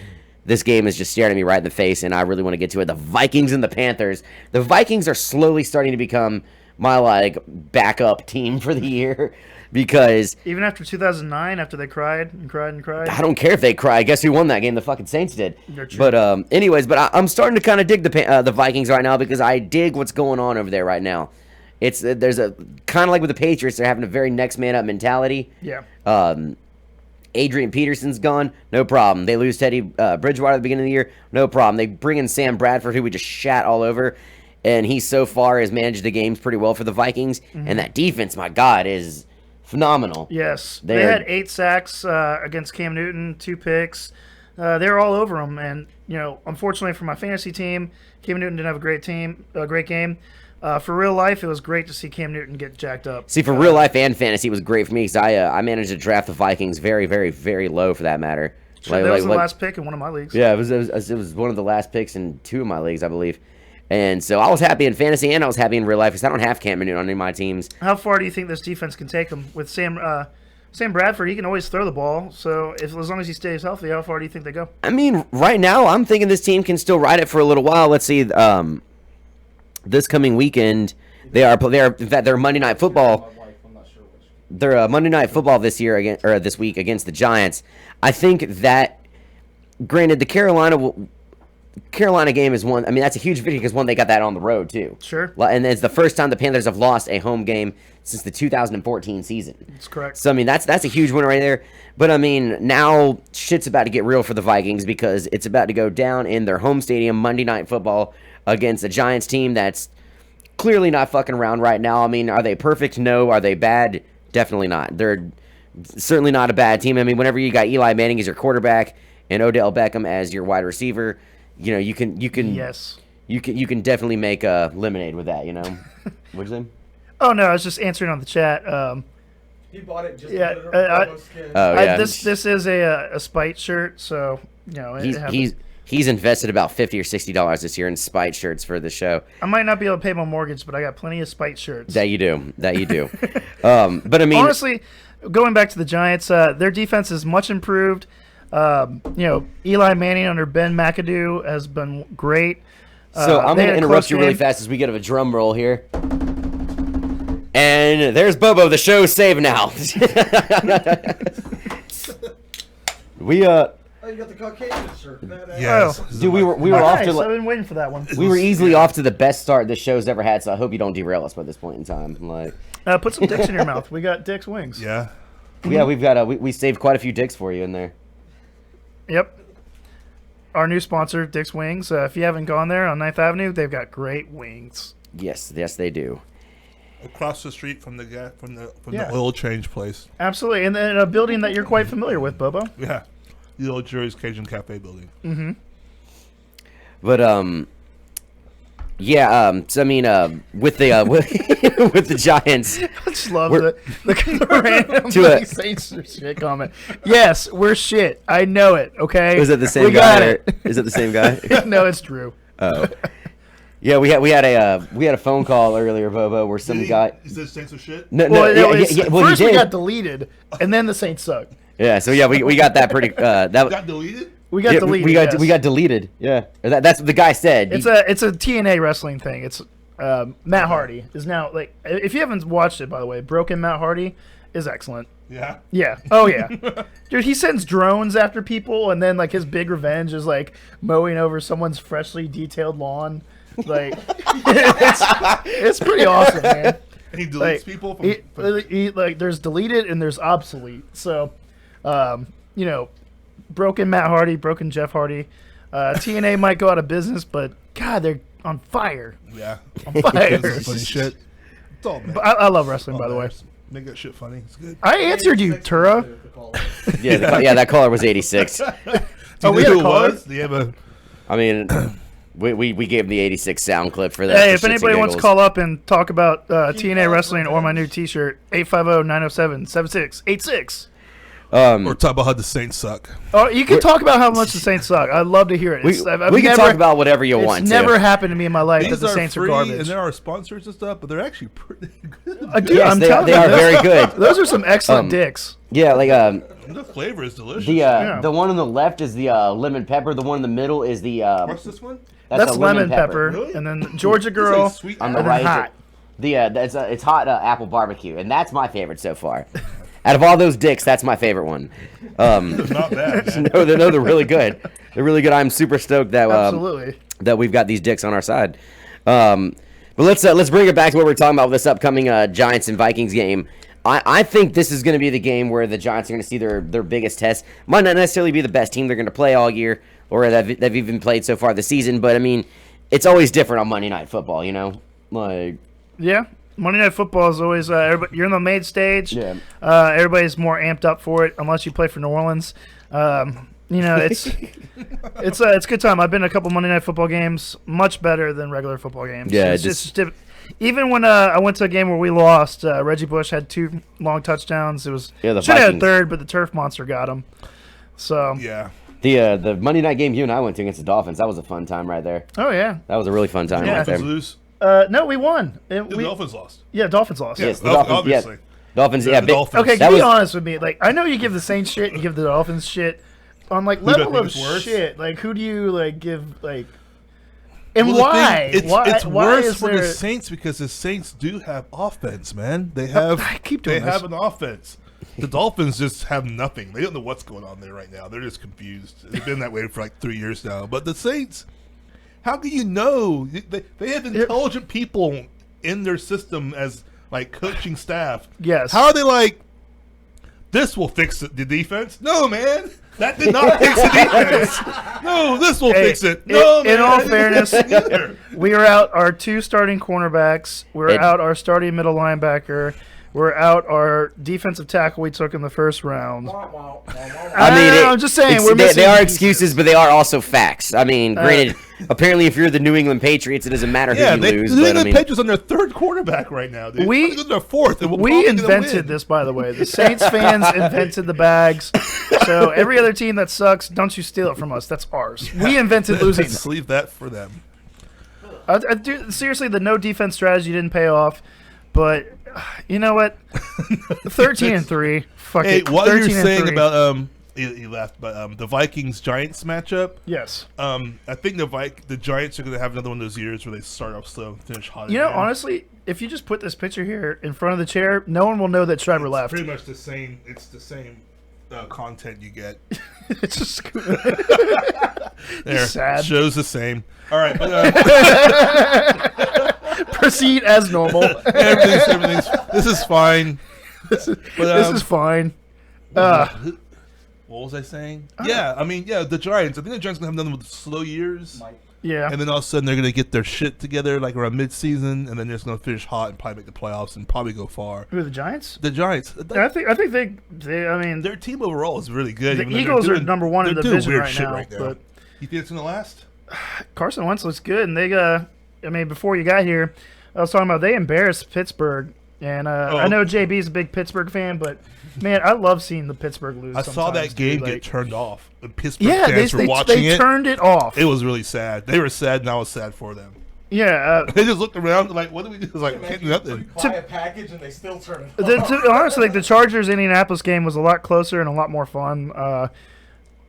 this game is just staring at me right in the face, and I really want to get to it. The Vikings and the Panthers. The Vikings are slowly starting to become my like backup team for the year because even after 2009, after they cried and cried and cried. I don't care if they cry. Guess who won that game? The fucking Saints did. True. But I'm starting to kind of dig the Vikings right now because I dig what's going on over there right now. There's a kind of like with the Patriots, they're having a very next man up mentality. Yeah. Adrian Peterson's gone, no problem. They lose Teddy Bridgewater at the beginning of the year, no problem. They bring in Sam Bradford, who we just shat all over, and he so far has managed the games pretty well for the Vikings. And that defense, my God, is phenomenal. Yes, they had 8 sacks against Cam Newton, 2 picks. They're all over him, and unfortunately for my fantasy team, Cam Newton didn't have a great game. For real life, it was great to see Cam Newton get jacked up. See, for real life and fantasy, it was great for me because I managed to draft the Vikings very, very, very low for that matter. Sure, that was the last pick in one of my leagues. Yeah, it was one of the last picks in 2 of my leagues, I believe. And so I was happy in fantasy and I was happy in real life because I don't have Cam Newton on any of my teams. How far do you think this defense can take him with Sam Bradford? He can always throw the ball. So as long as he stays healthy, how far do you think they go? I mean, right now, I'm thinking this team can still ride it for a little while. Let's see. This coming weekend, they're Monday Night Football. They're Monday Night Football this week against the Giants. I think that, granted, the Carolina game is one. I mean, that's a huge victory because they got that on the road too. Sure. And it's the first time the Panthers have lost a home game since the 2014 season. That's correct. So I mean, that's a huge win right there. But I mean, now shit's about to get real for the Vikings because it's about to go down in their home stadium Monday Night Football against a Giants team that's clearly not fucking around right now. I mean, are they perfect? No. Are they bad? Definitely not. They're certainly not a bad team. I mean, whenever you got Eli Manning as your quarterback and Odell Beckham as your wide receiver, you can Yes. You can definitely make a lemonade with that. What'd you say? Oh no, I was just answering on the chat. He bought it just Yeah, to put it on skin. This is a spite shirt, so He's invested about $50 or $60 this year in spite shirts for the show. I might not be able to pay my mortgage, but I got plenty of spite shirts. That you do. But I mean, honestly, going back to the Giants, their defense is much improved. Eli Manning under Ben McAdoo has been great. So I'm going to interrupt you really fast as we get a drum roll here. And there's Bobo. The show's saved now. Oh, you got the Caucasian shirt. Yes. Dude, we were off to. I've been waiting for that one. We were easily off to the best start this show's ever had. So I hope you don't derail us by this point in time. Put some dicks in your mouth. We got Dick's wings. Yeah. Yeah, we've got we saved quite a few dicks for you in there. Yep. Our new sponsor, Dick's Wings. If you haven't gone there on 9th Avenue, they've got great wings. Yes, they do. Across the street from the Yeah. oil change place. Absolutely, and then a building that you're quite familiar with, Bobo. Yeah. The old Jerry's Cajun Cafe building. Mm-hmm. But so I mean, with the with the Giants, I just love the random Saints shit comment. Yes, we're shit. I know it. Okay. Is it the same we guy? Got it. Is it the same guy? No, it's Drew. Oh. Yeah, we had a phone call earlier, Bobo, where some guy. He said Saints are shit. No, first we got deleted, and then the Saints suck. Yeah, so yeah, we got that pretty. That got deleted. We got deleted. We got deleted. Yeah, that's what the guy said. It's a TNA wrestling thing. It's Matt Hardy is now like, if you haven't watched it, by the way, Broken Matt Hardy is excellent. Yeah. Yeah. Oh yeah. Dude, he sends drones after people, and then like his big revenge is like mowing over someone's freshly detailed lawn. Like it's pretty awesome, man. And he deletes people from he there's deleted and there's obsolete. So broken Matt Hardy, broken Jeff Hardy. TNA might go out of business, but God, they're on fire. Yeah. On fire. Funny shit. It's all But I love wrestling, by the way. Make that shit funny. It's good. I answered you, Tura. Yeah, that caller was 86. Oh, we had a caller? Do you have a... I mean, we gave him the 86 sound clip for that. Hey, if anybody wants to call up and talk about TNA wrestling or my new T-shirt, 850-907-7686. Or talk about how the Saints suck. Oh, you can talk about how much the Saints suck. I'd love to hear it. We can talk about whatever you want. It's never happened to me in my life These that the Saints free, are garbage. and there are sponsors and stuff, but they're actually pretty good. Dude, Yes, I'm they telling are you, very good. Those are some excellent dicks. Yeah, like The flavor is delicious. the one on the left is the lemon pepper. The one in the middle is the What's this one? That's a lemon pepper. Really? And then Georgia It's like Girl. sweet On the and right, then hot. it's hot apple barbecue, and that's my favorite so far. Out of all those dicks, that's my favorite one. It's not bad, man. They're really good. They're really good. I'm super stoked that Absolutely. that we've got these dicks on our side. But let's bring it back to what we're talking about with this upcoming Giants and Vikings game. I think this is going to be the game where the Giants are going to see their biggest test. Might not necessarily be the best team they're going to play all year or that they've even played so far this season, but I mean, it's always different on Monday Night Football, you know? Like, Yeah. Monday Night Football is always you're in the main stage. Yeah. Everybody's more amped up for it, unless you play for New Orleans. It's a good time. I've been to a couple Monday Night Football games, much better than regular football games. Yeah, it's just even when I went to a game where we lost, Reggie Bush had 2 long touchdowns. It was Yeah, the should have had a Vikings. third, but the turf monster got him. So Yeah. the Monday night game you and I went to against the Dolphins, that was a fun time right there. oh yeah. That was a really fun time Yeah. right there. Dolphins lose. No, we won. The Dolphins lost. Yeah, Dolphins lost. Yes, the Yeah, Dolphins, obviously. yeah. Dolphins, The yeah. big- Dolphins. Okay, That be was- honest with me. Like, I know you give the Saints shit, and you give the Dolphins shit. On like do you level think of is worse? shit, like who do you like give like? And Well, the why? thing- why? It's why worse is for there? the Saints because the Saints do have offense, man. They have. I keep doing They this. have an offense. The Dolphins just have nothing. They don't know what's going on there right now. They're just confused. They've been that way for like 3 years now. But the Saints, how can you know? They have intelligent people in their system as like coaching staff. Yes. How are they like? This will fix the defense. No, man. That did not fix the defense. No, this will Hey, fix it. No, man. in all fairness, Neither. we are out our 2 starting cornerbacks. We're And- out our starting middle linebacker. We're out our defensive tackle we took in the first round. I mean, I'm just saying it's- we're missing they are pieces. excuses, but they are also facts. I mean, granted, apparently, if you're the New England Patriots, it doesn't matter who Yeah, you they lose. the But I mean, Patriots on their 3rd quarterback right now, dude. We- Probably their 4th. And we're We probably gonna invented win. this, by the way. The Saints fans invented the bags. So every other team that sucks, don't you steal it from us. That's ours. We invented losing. Let's leave that for them. I do, seriously, the no defense strategy didn't pay off. But you know what? 13-3. Fuck Hey, it. what you're 13-3. saying about he left, but the Vikings Giants matchup. Yes. I think the Giants are going to have another one of those years where they start off slow and finish hot. You know, again. honestly, if you just put this picture here in front of the chair, no one will know that Schreiber it's left. pretty much the same. It's the same content you get. It's just There, sad. shows the same. All right, but proceed as normal. everything's. This is fine. This But, is fine. what was I saying? Yeah, I mean, the Giants. I think the Giants gonna have another one with slow years, Yeah. and then all of a sudden they're gonna get their shit together like around mid-season, and then they're just gonna finish hot and probably make the playoffs and probably go far. Who are the Giants? The Giants, I think they. I mean, their team overall is really good. the even though they're Eagles are doing- number 1 in they're the doing division weird right shit now. But you think it's gonna last? Carson Wentz looks good, and they I mean, before you got here, I was talking about they embarrassed Pittsburgh, and I know JB's a big Pittsburgh fan, but man, I love seeing the Pittsburgh lose. I saw sometimes, that game dude. get Like, turned off. The Pittsburgh yeah, fans were watching they it. turned it off. It was really sad. They were sad, and I was sad for them. Yeah, They just looked around like, "What do we do?" It was like, "Can't do nothing." Buy a package and they still turn it off. honestly, like the Chargers Indianapolis game was a lot closer and a lot more fun.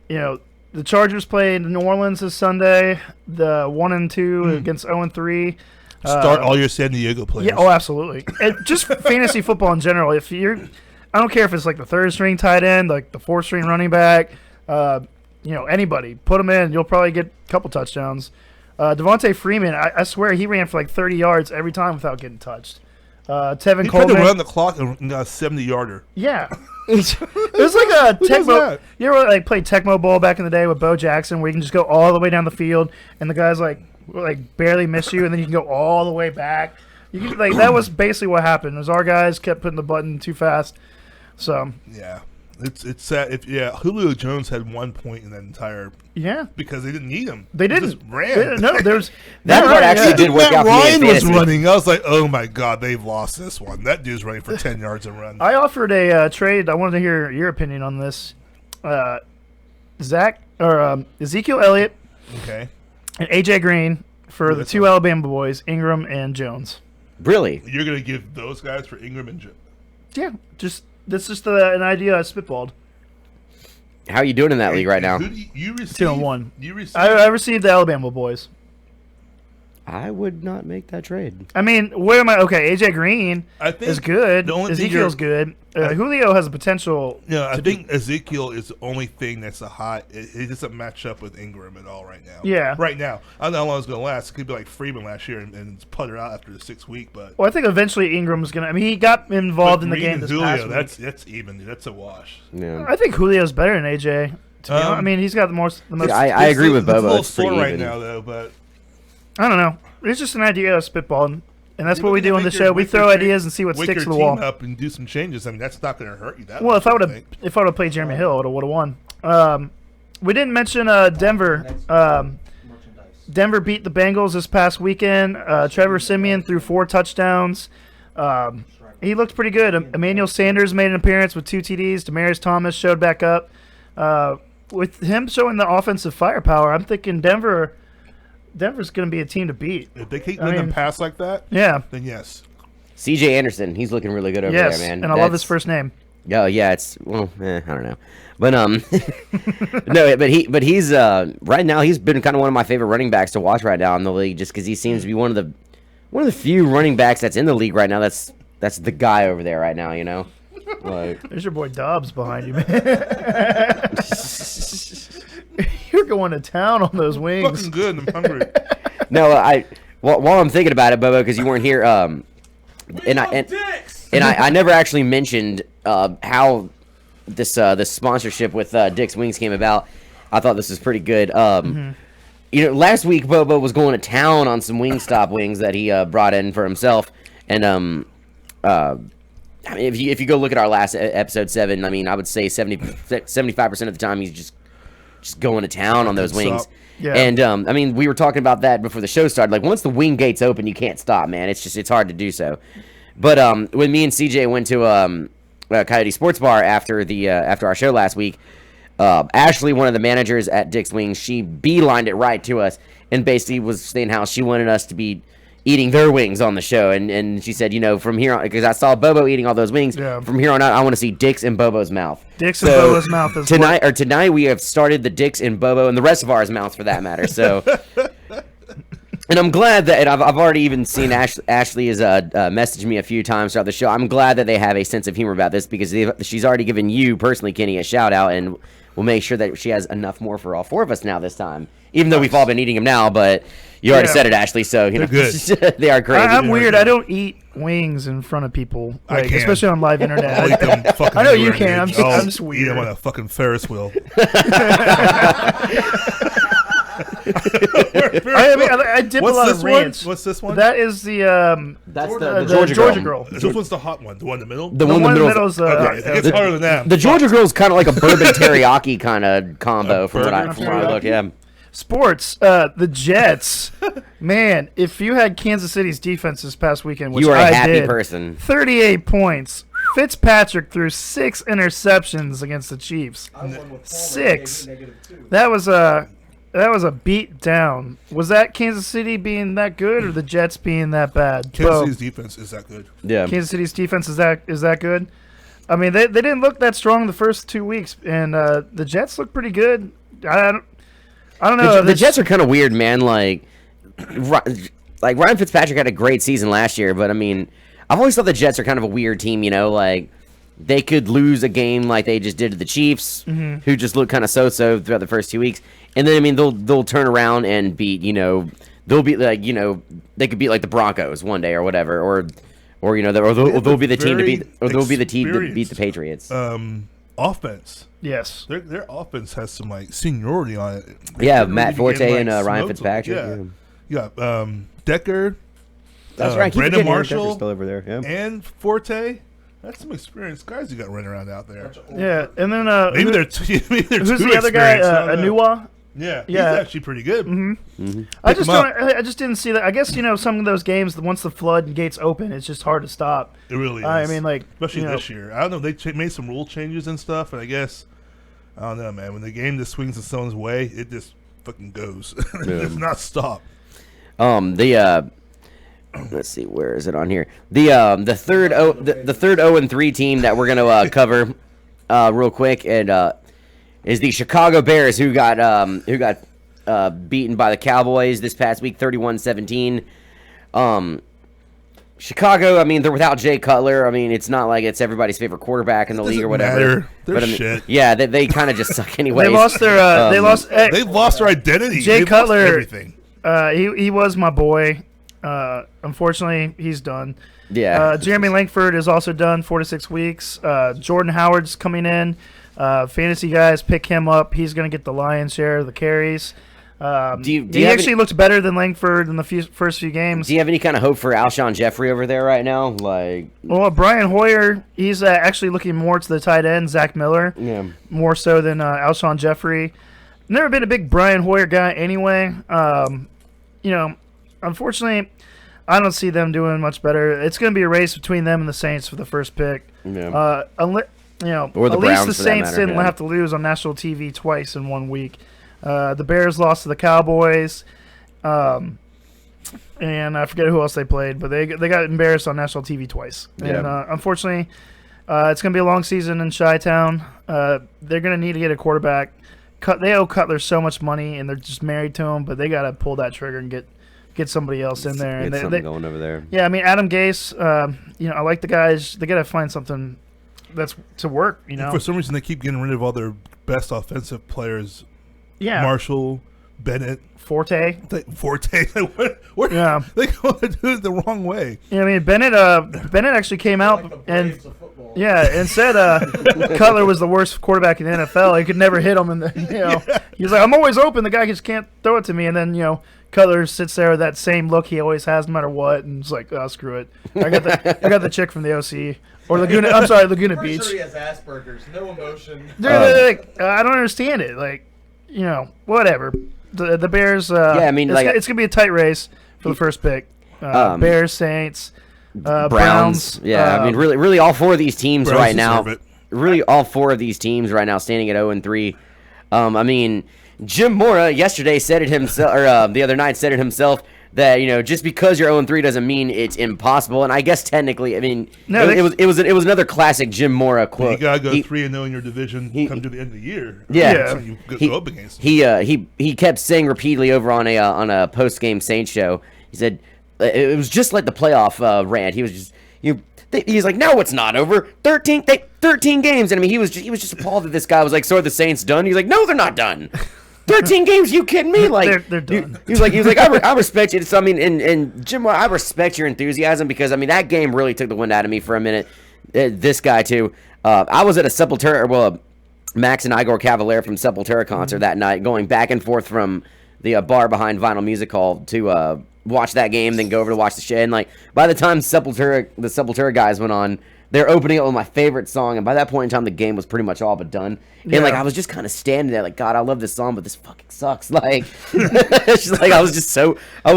You know, the Chargers played New Orleans this Sunday. The 1-2 against 0-3. Start all your San Diego players. Yeah, oh, absolutely. And just fantasy football in general. If I don't care if it's like the 3rd string tight end, like the 4th string running back. Anybody, put them in. You'll probably get a couple touchdowns. Devontae Freeman, I swear he ran for like 30 yards every time without getting touched. Tevin He tried to Coleman. run the clock and got a 70-yarder. Yeah. It was like a Who does Tecmo. that? You ever like played Tecmo Bowl back in the day with Bo Jackson, where you can just go all the way down the field, and the guys like barely miss you, and then you can go all the way back. You can, that was basically what happened. Was our guys kept putting the button too fast. So Yeah. It's sad. Julio Jones had 1 point in that entire because they didn't need him. They didn't. Just ran. There's that part actually did work out for me in Ryan was fantasy. running. I was like, oh my god, they've lost this one. That dude's running for 10 yards and run. I offered a trade. I wanted to hear your opinion on this. Ezekiel Elliott, Okay. and AJ Green for the two Alabama boys, Ingram and Jones. Really? You're gonna give those guys for Ingram and Jones? Yeah, that's just an idea I spitballed. How are you doing in that league right now? You received 2-1. You received. I received the Alabama boys. I would not make that trade. I mean, where am I? Okay, AJ Green I think is good. the only thing Ezekiel's good. Julio has a potential. No, I think Ezekiel is the only thing that's it doesn't match up with Ingram at all right now. Yeah. Right now. I don't know how long it's going to last. It could be like Freeman last year and putter out after the 6th week. But Well, I think eventually Ingram's going to. I mean, he got involved in the game this past week. That's even. That's a wash. Yeah. I think Julio's better than AJ. To be honest. I mean, he's got the most. I agree with It's a Bobo. little It's pretty sore right even. now, though. But I don't know. It's just an idea of spitballing. And that's what we do on the Wake show. your- We wake your throw team- ideas and see what wake sticks to your the wall. team up and do some changes. I mean, that's not going to hurt you that Well, much. if I would think. have played Jeremy Hill, I would have won. We didn't mention Denver. Denver beat the Bengals this past weekend. Trevor Siemian threw 4 touchdowns. He looked pretty good. Emmanuel Sanders made an appearance with 2 TDs. Demaryius Thomas showed back up. With him showing the offensive firepower, I'm thinking Denver's going to be a team to beat. If they keep letting them pass like that, Yeah. then yes. CJ Anderson, he's looking really good over Yes, there, man. and I love his first name. Oh yeah, I don't know, but no, but he's right now he's been kind of one of my favorite running backs to watch right now in the league, just because he seems to be one of the few running backs that's in the league right now. That's the guy over there right now, you know. Like, There's your boy Dobbs behind you, man. You're going to town on those wings. Fucking good. I'm hungry. no, while I'm thinking about it, Bobo, because you weren't here, and I never actually mentioned how this sponsorship with Dick's Wings came about. I thought this was pretty good. You know, last week Bobo was going to town on some Wingstop wings that he brought in for himself, and I mean, if you go look at our last episode 7, I mean, I would say 75% of the time he's just going to town on those wings. Yeah. And I mean, we were talking about that before the show started. Like, once the wing gates open, you can't stop, man. It's hard to do so. But when me and CJ went to Coyote Sports Bar after our show last week, Ashley, one of the managers at Dick's Wings, she beelined it right to us and basically was saying how she wanted us to be eating their wings on the show, and she said, you know, from here on, because I saw Bobo eating all those wings, from here on out, I want to see Dick's and Bobo's mouth. Dick's and Bobo's mouth is tonight we have started the Dick's and Bobo and the rest of ours mouths for that matter. So, and I'm glad that, and I've already even seen Ashley has messaged me a few times throughout the show. I'm glad that they have a sense of humor about this, because she's already given you personally, Kenny, a shout out, and we'll make sure that she has enough more for all 4 of us now this time. Even though we've all been eating them now, but you already said it, Ashley. So you know, good. They are great. I'm weird. I don't eat wings in front of people, I can. especially on live internet. I'll eat them fucking I know you everywhere, can. dude. I'm just Eat weird. them on a fucking Ferris wheel. I dip a What's lot this of one? ranch. What's this one? That is the That's the the Georgia girl. girl. Which one's the hot one? The one in the middle? The one in the middle. is Okay, it gets harder than that. The Georgia girl is kind of like a bourbon teriyaki kind of combo from what I look. Yeah. Sports. The Jets. Man, if you had Kansas City's defense this past weekend, which You are a I happy did, person. 38 points. Fitzpatrick threw 6 interceptions against the Chiefs. 6. That was a beat down. Was that Kansas City being that good or the Jets being that bad? Kansas City's defense is that good. Yeah. Kansas City's defense is that good? I mean, they didn't look that strong the first 2 weeks, and the Jets look pretty good. I don't know. The Jets are kind of weird, man. Like Ryan Fitzpatrick had a great season last year, but I mean, I've always thought the Jets are kind of a weird team. You know, like they could lose a game like they just did to the Chiefs, who just looked kind of so-so throughout the first 2 weeks, and then I mean they'll turn around and beat, you know, they'll beat, like, you know, they could beat like the Broncos one day or whatever, or you know, they'll be the team to beat, or they'll be the team to beat the Patriots. Offense. Yes. Their offense has some like seniority on it. Yeah, Matt Forte and Ryan Fitzpatrick. Yeah. Decker. That's right. Brandon Decker's Marshall still over there. Yeah. And Forte. That's some experienced guys you got running around out there. Yeah, and then Maybe they're too who's the other guy? Anuwa. Yeah, he's Yeah. actually pretty good. I just didn't see that. I guess some of those games, once the flood gates open, it's just hard to stop. It really is. I mean, like especially this year. I don't know. They made some rule changes and stuff, and I guess I don't know, man. When the game just swings in someone's way, it just fucking goes. It does not stop. Let's see, where is it on here? The third 0-3 team that we're gonna cover real quick and is the Chicago Bears, who got beaten by the Cowboys this past week, 31-17. Chicago, I mean, they're without Jay Cutler. I mean, it's not like it's everybody's favorite quarterback in the league or whatever. Matter. They're But I mean, shit. yeah, they kind of just suck anyway. They lost their. They've lost their identity. Jay They've Cutler. lost everything. He was my boy. Unfortunately, he's done. Yeah. Jeremy Langford is also done 4 to 6 weeks. Jordan Howard's coming in. Fantasy guys pick him up. He's going to get the lion's share of the carries. He actually looked better than Langford in the first few games. Do you have any kind of hope for Alshon Jeffrey over there right now? Well, Brian Hoyer, he's actually looking more to the tight end, Zach Miller, more so than Alshon Jeffrey. Never been a big Brian Hoyer guy anyway. Unfortunately, I don't see them doing much better. It's going to be a race between them and the Saints for the first pick. Yeah. Or the at Browns, least the for that Saints matter, didn't have to lose on national TV twice in 1 week. The Bears lost to the Cowboys, and I forget who else they played, but they got embarrassed on national TV twice. And unfortunately, it's going to be a long season in Chi-Town. They're going to need to get a quarterback. They owe Cutler so much money, and they're just married to him, but they got to pull that trigger and get somebody else in there. Get something going over there. Yeah, I mean, Adam Gase, I like the guys. They got to find something that's to work, For some reason, they keep getting rid of all their best offensive players. Yeah. Marshall, Bennett. Forte. What Yeah. they going to do it the wrong way. Yeah, I mean, Bennett actually came out and said Cutler was the worst quarterback in the NFL. He could never hit him, and he's like, I'm always open. The guy just can't throw it to me, and then Cutler sits there with that same look he always has, no matter what, and it's like, oh, screw it. I got the chick from the OC or Laguna. I'm sorry, Laguna Beach. Sure he has Asperger's, no emotion. They're like, I don't understand it. Like, whatever. The Bears. I mean, it's gonna be a tight race for the first pick. Bears, Saints, Browns. Yeah, I mean, really, all four of these teams Browns right now. deserve it. Really, all four of these teams right now standing at 0-3. I mean, Jim Mora yesterday said it himself, or the other night said it himself, that just because you're 0-3 doesn't mean it's impossible. And I guess technically, I mean, it was another classic Jim Mora quote. You gotta go 3-0 in your division. Come to the end of the year. Yeah, That's what you go up against. He kept saying repeatedly over on a post game Saints show. He said it was just like the playoff rant. He was just he's like, no, it's not over. 13 games, and I mean, he was just appalled that this guy was like, so are the Saints done? He's like, no, they're not done. 13 games? You kidding me? Like they're done. He was like, I respect it. So I mean, and Jim, I respect your enthusiasm because I mean that game really took the wind out of me for a minute. This guy too. I was at a Sepultura, Max and Igor Cavalier from Sepultura concert that night, going back and forth from the bar behind Vinyl Music Hall to watch that game, then go over to watch the shit. And like by the time the Sepultura guys went on, they're opening it with my favorite song, and by that point in time, the game was pretty much all but done. And like I was just kind of standing there, like, God, I love this song, but this fucking sucks. Like, it's just like I was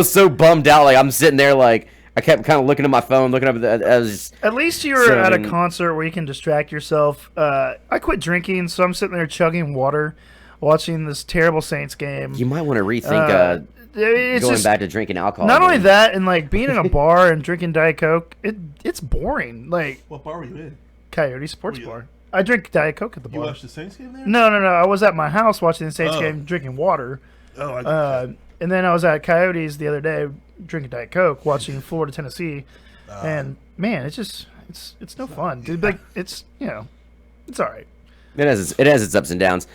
so bummed out. Like I'm sitting there, like I kept kind of looking at my phone, looking up at the. I was just, at least you were at a concert where you can distract yourself. I quit drinking, so I'm sitting there chugging water, watching this terrible Saints game. You might want to rethink. Going back to drinking alcohol. Not only that, and like being in a bar and drinking Diet Coke, it's boring. Like, What bar were you in? Coyote Sports Bar. I drink Diet Coke at the bar. You watched the Saints game there? No. I was at my house watching the Saints game, drinking water. Oh, I got And then I was at Coyotes the other day, drinking Diet Coke, watching Florida, Tennessee. And man, it's no fun, dude. Like it's it's all right. It has its ups and downs.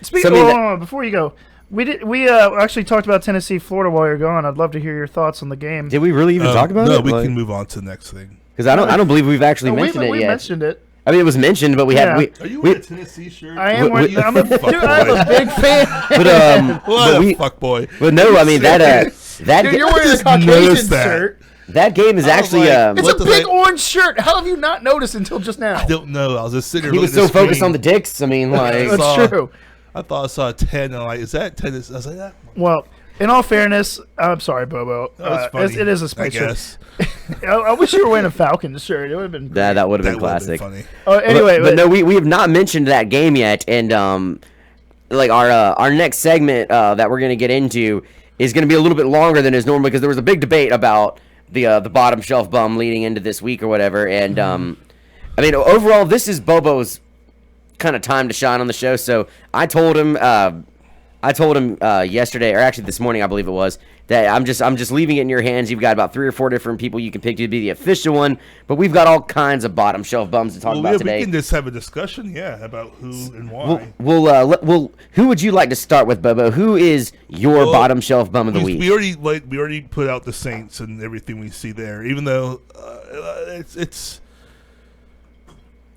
Speaking before you go. We actually talked about Tennessee, Florida while you're gone. I'd love to hear your thoughts on the game. Did we really even talk about it? No, we can move on to the next thing. Because I don't believe we've actually mentioned it yet. We mentioned it. I mean, it was mentioned, but we had. Are you wearing a Tennessee shirt? I am wearing. I'm a big fan. But what a fuck boy. But no, I mean that Dude, you're wearing a Caucasian shirt. That game is actually. like, It's What a the big heck? orange shirt. How have you not noticed until just now? I don't know. I was just sitting there. he was so focused on the dicks. I mean, like. That's true. I thought I saw a 10, and I'm like, is that 10? I was like, that. Well, in all fairness, I'm sorry, Bobo. That was funny, it is a I space shirt. guess. I wish you were wearing a Falcons shirt. It would have been. That would have been That would've been classic. funny. Oh, anyway, but no, we have not mentioned that game yet, and like our next segment that we're gonna get into is gonna be a little bit longer than is normal because there was a big debate about the bottom shelf bum leading into this week or whatever, and I mean overall this is Bobo's kind of time to shine on the show. So I told him yesterday, or actually this morning I believe it was, that I'm just leaving it in your hands. You've got about 3 or 4 different people you can pick to be the official one, but we've got all kinds of bottom shelf bums to talk about today. We can just have a discussion, about who and why. We'll who would you like to start with, Bobo? Who is your bottom shelf bum of the week? We already put out the Saints and everything we see there, even though it's.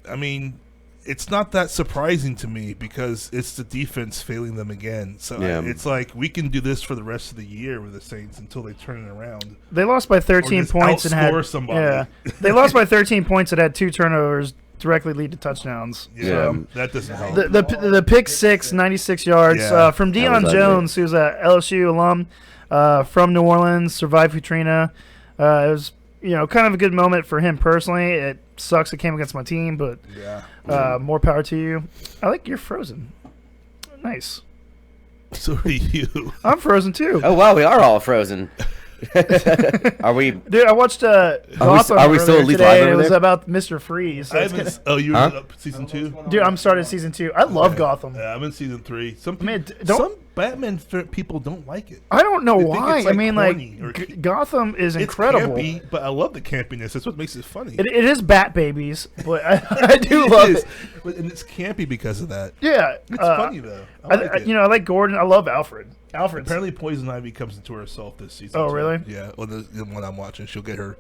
I mean, it's not that surprising to me because it's the defense failing them again. So it's like we can do this for the rest of the year with the Saints until they turn it around. They lost by 13 points and had somebody. Yeah, they lost by 13 points and had 2 turnovers directly lead to touchdowns. Yeah, that doesn't help. The pick six, 96 yards from Deion Jones, who's a LSU alum from New Orleans, survived Katrina. It was kind of a good moment for him personally. It sucks it came against my team, but more power to you. I like you're frozen. Nice. So are you. I'm frozen too. Oh wow, we are all frozen. Are we? Dude, I watched Gotham are we still earlier at least today, live and over it was there? about Mr. Freeze. So You were up season 2? dude, I'm started season 2. I love Gotham. Yeah, I'm in season 3. Some Man, some Batman people don't like it. I don't know They think why. it's, I mean, corny or Gotham is incredible. It's campy, but I love the campiness. That's what makes it funny. It is Bat Babies, but I do love it. And it's campy because of that. Yeah, It's funny though. I like it. I like Gordon. I love Alfred. Alfred's Apparently, Poison Ivy comes into herself this season. Oh, too. really? Yeah. Well, the one I'm watching, she'll get her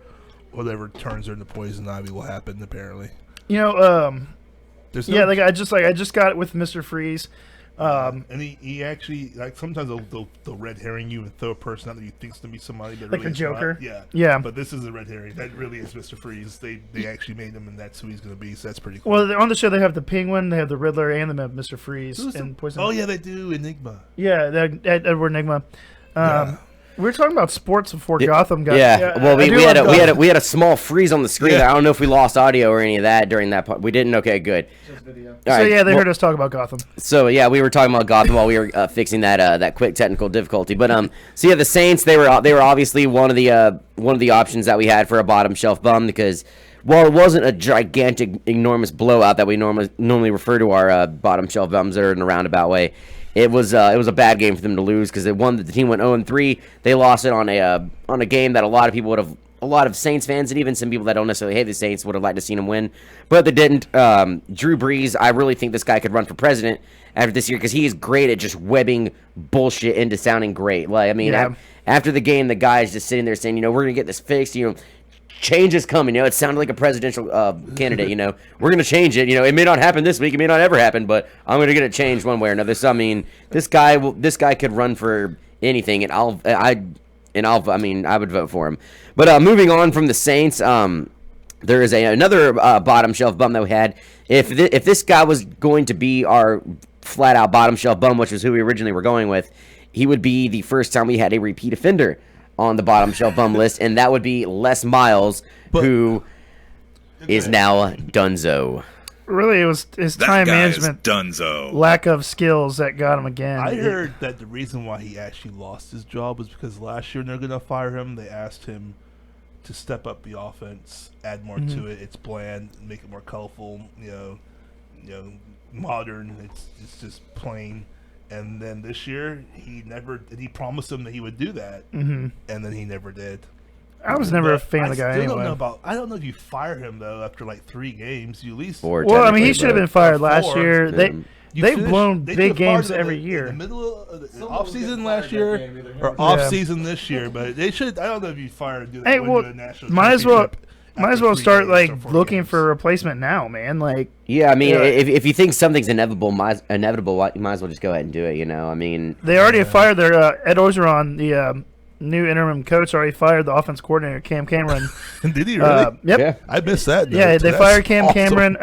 whatever turns her into Poison Ivy will happen. Apparently, there's like I just got it with Mr. Freeze. and he actually sometimes they'll red herring you and throw a person out that you think's to be somebody, but Like really the it's Joker? not. Yeah. But this is a red herring. That really is Mr. Freeze. They actually made him, and that's who he's going to be. So that's pretty cool. Well, on the show they have the Penguin, they have the Riddler, and they have Mr. Freeze and Poison. Oh yeah, they do Enigma. Yeah, Edward Nygma. We were talking about sports before Gotham got. Yeah. Well, we had a small freeze on the screen. Yeah. I don't know if we lost audio or any of that during that part. We didn't. Okay, good. Just video. All So right, yeah, they well, heard us talk about Gotham. So yeah, we were talking about Gotham while we were fixing that quick technical difficulty. But so yeah, the Saints they were obviously one of the options that we had for a bottom shelf bum because while it wasn't a gigantic, enormous blowout that we normally refer to our bottom shelf bums that are in a roundabout way, it was a bad game for them to lose because the team went 0-3. They lost it on a game that a lot of people would have. A lot of Saints fans and even some people that don't necessarily hate the Saints would have liked to seen him win, but they didn't. Drew Brees, I really think this guy could run for president after this year because he is great at just webbing bullshit into sounding great. Like I mean, after the game, the guy's just sitting there saying, we're gonna get this fixed. Change is coming. It sounded like a presidential candidate. We're gonna change it. It may not happen this week. It may not ever happen, but I'm gonna get it changed one way or another. So I mean, this guy could run for anything, and I would vote for him. But moving on from the Saints, there is another bottom shelf bum that we had. If this guy was going to be our flat out bottom shelf bum, which was who we originally were going with, he would be the first time we had a repeat offender on the bottom shelf bum list, and that would be Les Miles, who is now Dunzo. Really, it was his time management, Dunzo. lack of skills that got him again. I heard that the reason why he actually lost his job was because last year when they're going to fire him, they asked him to step up the offense, add more to it. It's bland, make it more colorful, modern. It's just plain. And then this year, he promised them that he would do that, and then he never did. I was never a fan of the guy I anyway. don't know if you fire him though after like 3 games. You at least Well, I mean, he should have been fired last Four. year. They've blown They big could've fired games him every in year. the middle of the Someone off was season getting last fired year that game, either him or or off Yeah. season this year, but they should. I don't know if you fire and do that. Hey, win well, the national might as well championship start after 3 like games or 4 looking games. for a replacement now, man. Like, Yeah, I mean, Yeah. if you think something's inevitable, you might as well just go ahead and do it. I mean, they already fired their Ed Orgeron, new interim coach already fired the offense coordinator, Cam Cameron. Did he really? Yep. Yeah. I missed that. Yeah, they fired Cam Cameron.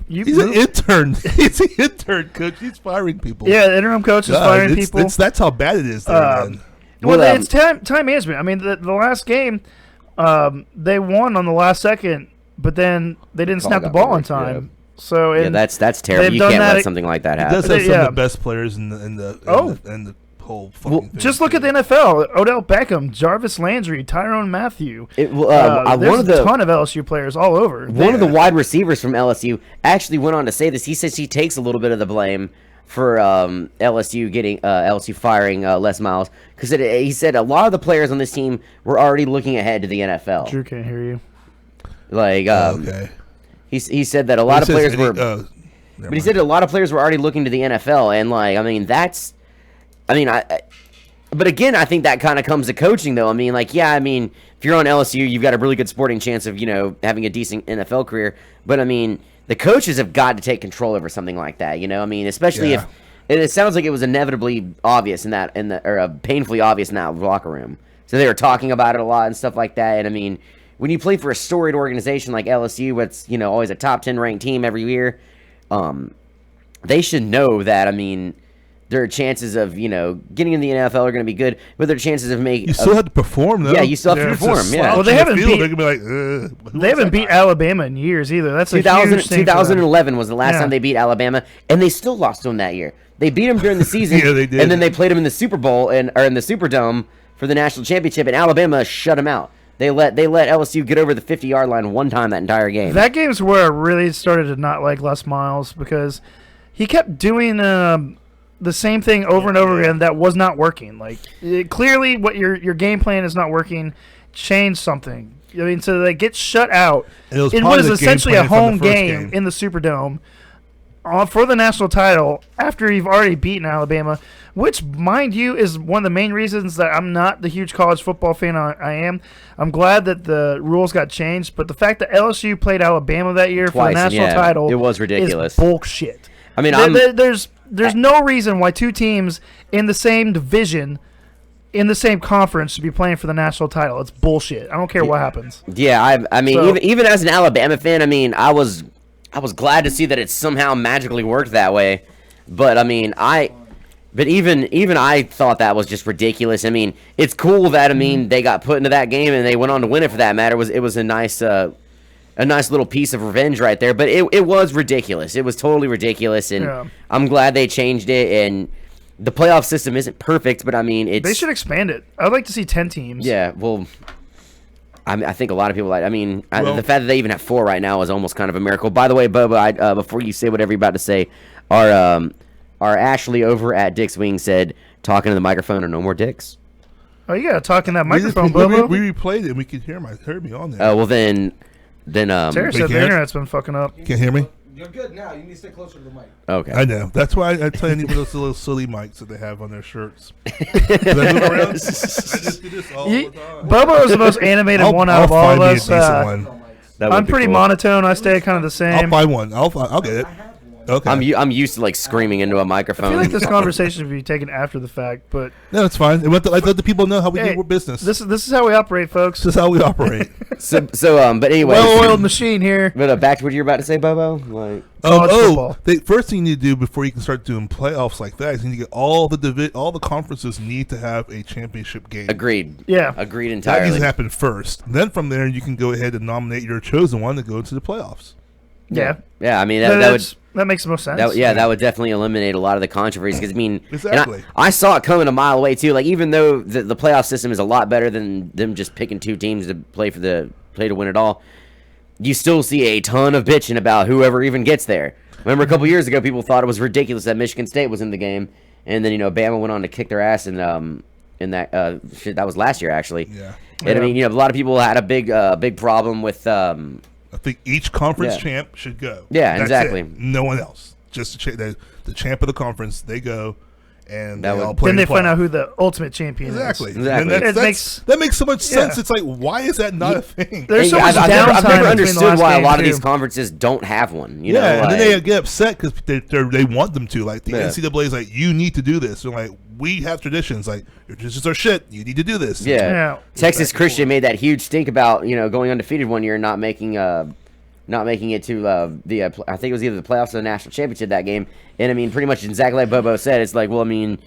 He's an intern. He's an intern coach. He's firing people. Yeah, the interim coach is firing people. That's how bad it is. There, man. Well, it's time management. I mean, the last game, they won on the last second, but then they didn't snap the ball in time. Yeah. So that's terrible. You can't let something like that It happen. does have some of the best players in the whole fucking thing. Just look at the NFL. Odell Beckham, Jarvis Landry, Tyrone Matthew. There's a ton of LSU players all over. One of the wide receivers from LSU actually went on to say this. He says he takes a little bit of the blame for LSU firing Les Miles, because he said a lot of the players on this team were already looking ahead to the NFL. Drew can't hear you. Like, okay. He said that a lot of players were, but he said a lot of players were already looking to the NFL, and like, I mean, but again, I think that kind of comes to coaching, though. I mean, like, yeah, I mean, if you're on LSU, you've got a really good sporting chance of, having a decent NFL career. But I mean, the coaches have got to take control over something like that. I mean, especially if it sounds like it was inevitably obvious or painfully obvious in that locker room. So they were talking about it a lot and stuff like that. And I mean, when you play for a storied organization like LSU, it's always a top 10 ranked team every year, they should know that. I mean, their chances of getting in the NFL are going to be good, but their chances of making you still have to perform though. Yeah, you still have to perform. Yeah. Well, they haven't beat. They're gonna be like, they haven't beat Alabama in years either. That's a huge thing. 2011 was the last time they beat Alabama, and they still lost to them that year. They beat them during the season, Yeah, they did. and then they played them in the Super Bowl or in the Superdome for the national championship, and Alabama shut them out. They let LSU get over the 50-yard line one time that entire game. That game's where I really started to not like Les Miles, because he kept doing the same thing over and over again that was not working. Like, clearly what your game plan is not working. Change something. I mean, so they get shut out. It was essentially a home game in the Superdome for the national title after you've already beaten Alabama, which, mind you, is one of the main reasons that I'm not the huge college football fan I am. I'm glad that the rules got changed, but the fact that LSU played Alabama that year for the national title, it was ridiculous. Is bullshit. I mean, there's no reason why two teams in the same division, in the same conference, should be playing for the national title. It's bullshit. I don't care what happens. Yeah, I mean, even as an Alabama fan, I mean, I was glad to see that it somehow magically worked that way. But I mean, even I thought that was just ridiculous. I mean, it's cool that they got put into that game and they went on to win it. For that matter, it was a nice little piece of revenge right there. But it was ridiculous. It was totally ridiculous, and I'm glad they changed it. And the playoff system isn't perfect, but I mean, they should expand it. I'd like to see 10 teams. Yeah, well, I think a lot of people like. I mean, the fact that they even have 4 right now is almost kind of a miracle. By the way, Bubba, before you say whatever you're about to say, our Ashley over at Dick's Wing said, "Talking to the microphone or no more dicks." Oh, you gotta talk in that microphone, Bubba. We replayed it and we could hear me on there. Oh, well then. Sarah said the internet's been fucking up. Can't hear me? You're good now. You need to stay closer to the mic. Okay. I know. That's why I tell you, need those little silly mics that they have on their shirts. I move around? I just do this all the time. Bubba is the most animated one out of all of us. I'm pretty cool. monotone. I stay kind of the same. I'll find one. I'll get it. Okay. I'm used to like screaming into a microphone. I feel like this conversation should be taken after the fact, but no, it's fine. I let the people know how we do our business. This is how we operate, folks. This is how we operate. But anyway, well-oiled machine here. But back to what you're about to say, Bobo. Like, the first thing you need to do before you can start doing playoffs like that is you need to get all the conferences need to have a championship game. Agreed. Yeah, agreed entirely. That needs to happen first. Then from there you can go ahead and nominate your chosen one to go into the playoffs. Yeah. I mean that makes the most sense. That would definitely eliminate a lot of the controversies. Because I mean, exactly. I saw it coming a mile away too. Like, even though the playoff system is a lot better than them just picking 2 teams to play to win it all, you still see a ton of bitching about whoever even gets there. Remember a couple years ago, people thought it was ridiculous that Michigan State was in the game, and then Bama went on to kick their ass in that that was last year actually. Yeah. And I mean, a lot of people had a big problem with. I think each conference champ should go. Yeah, That's exactly. it. No one else. Just the champ of the conference. They go, and That they would- all play. Then in they the find out playoffs. who the ultimate champion Exactly. is. Exactly. And It that makes so much sense. Yeah. It's like, why is that not a thing? There's so Hey, much I've downtime never between the understood last why a game, lot of too. these conferences don't have one. You Yeah, know, and then like- they get upset because they want them to. Like the Yeah. NCAA is like, you need to do this. And like, we have traditions. Like, your traditions are shit. You need to do this. Yeah. Yeah. Texas Back and Christian forth. made that huge stink about going undefeated one year, and not making it to the I think it was either the playoffs or the national championship that game. And I mean, pretty much exactly like Bobo said, it's like, well, I mean,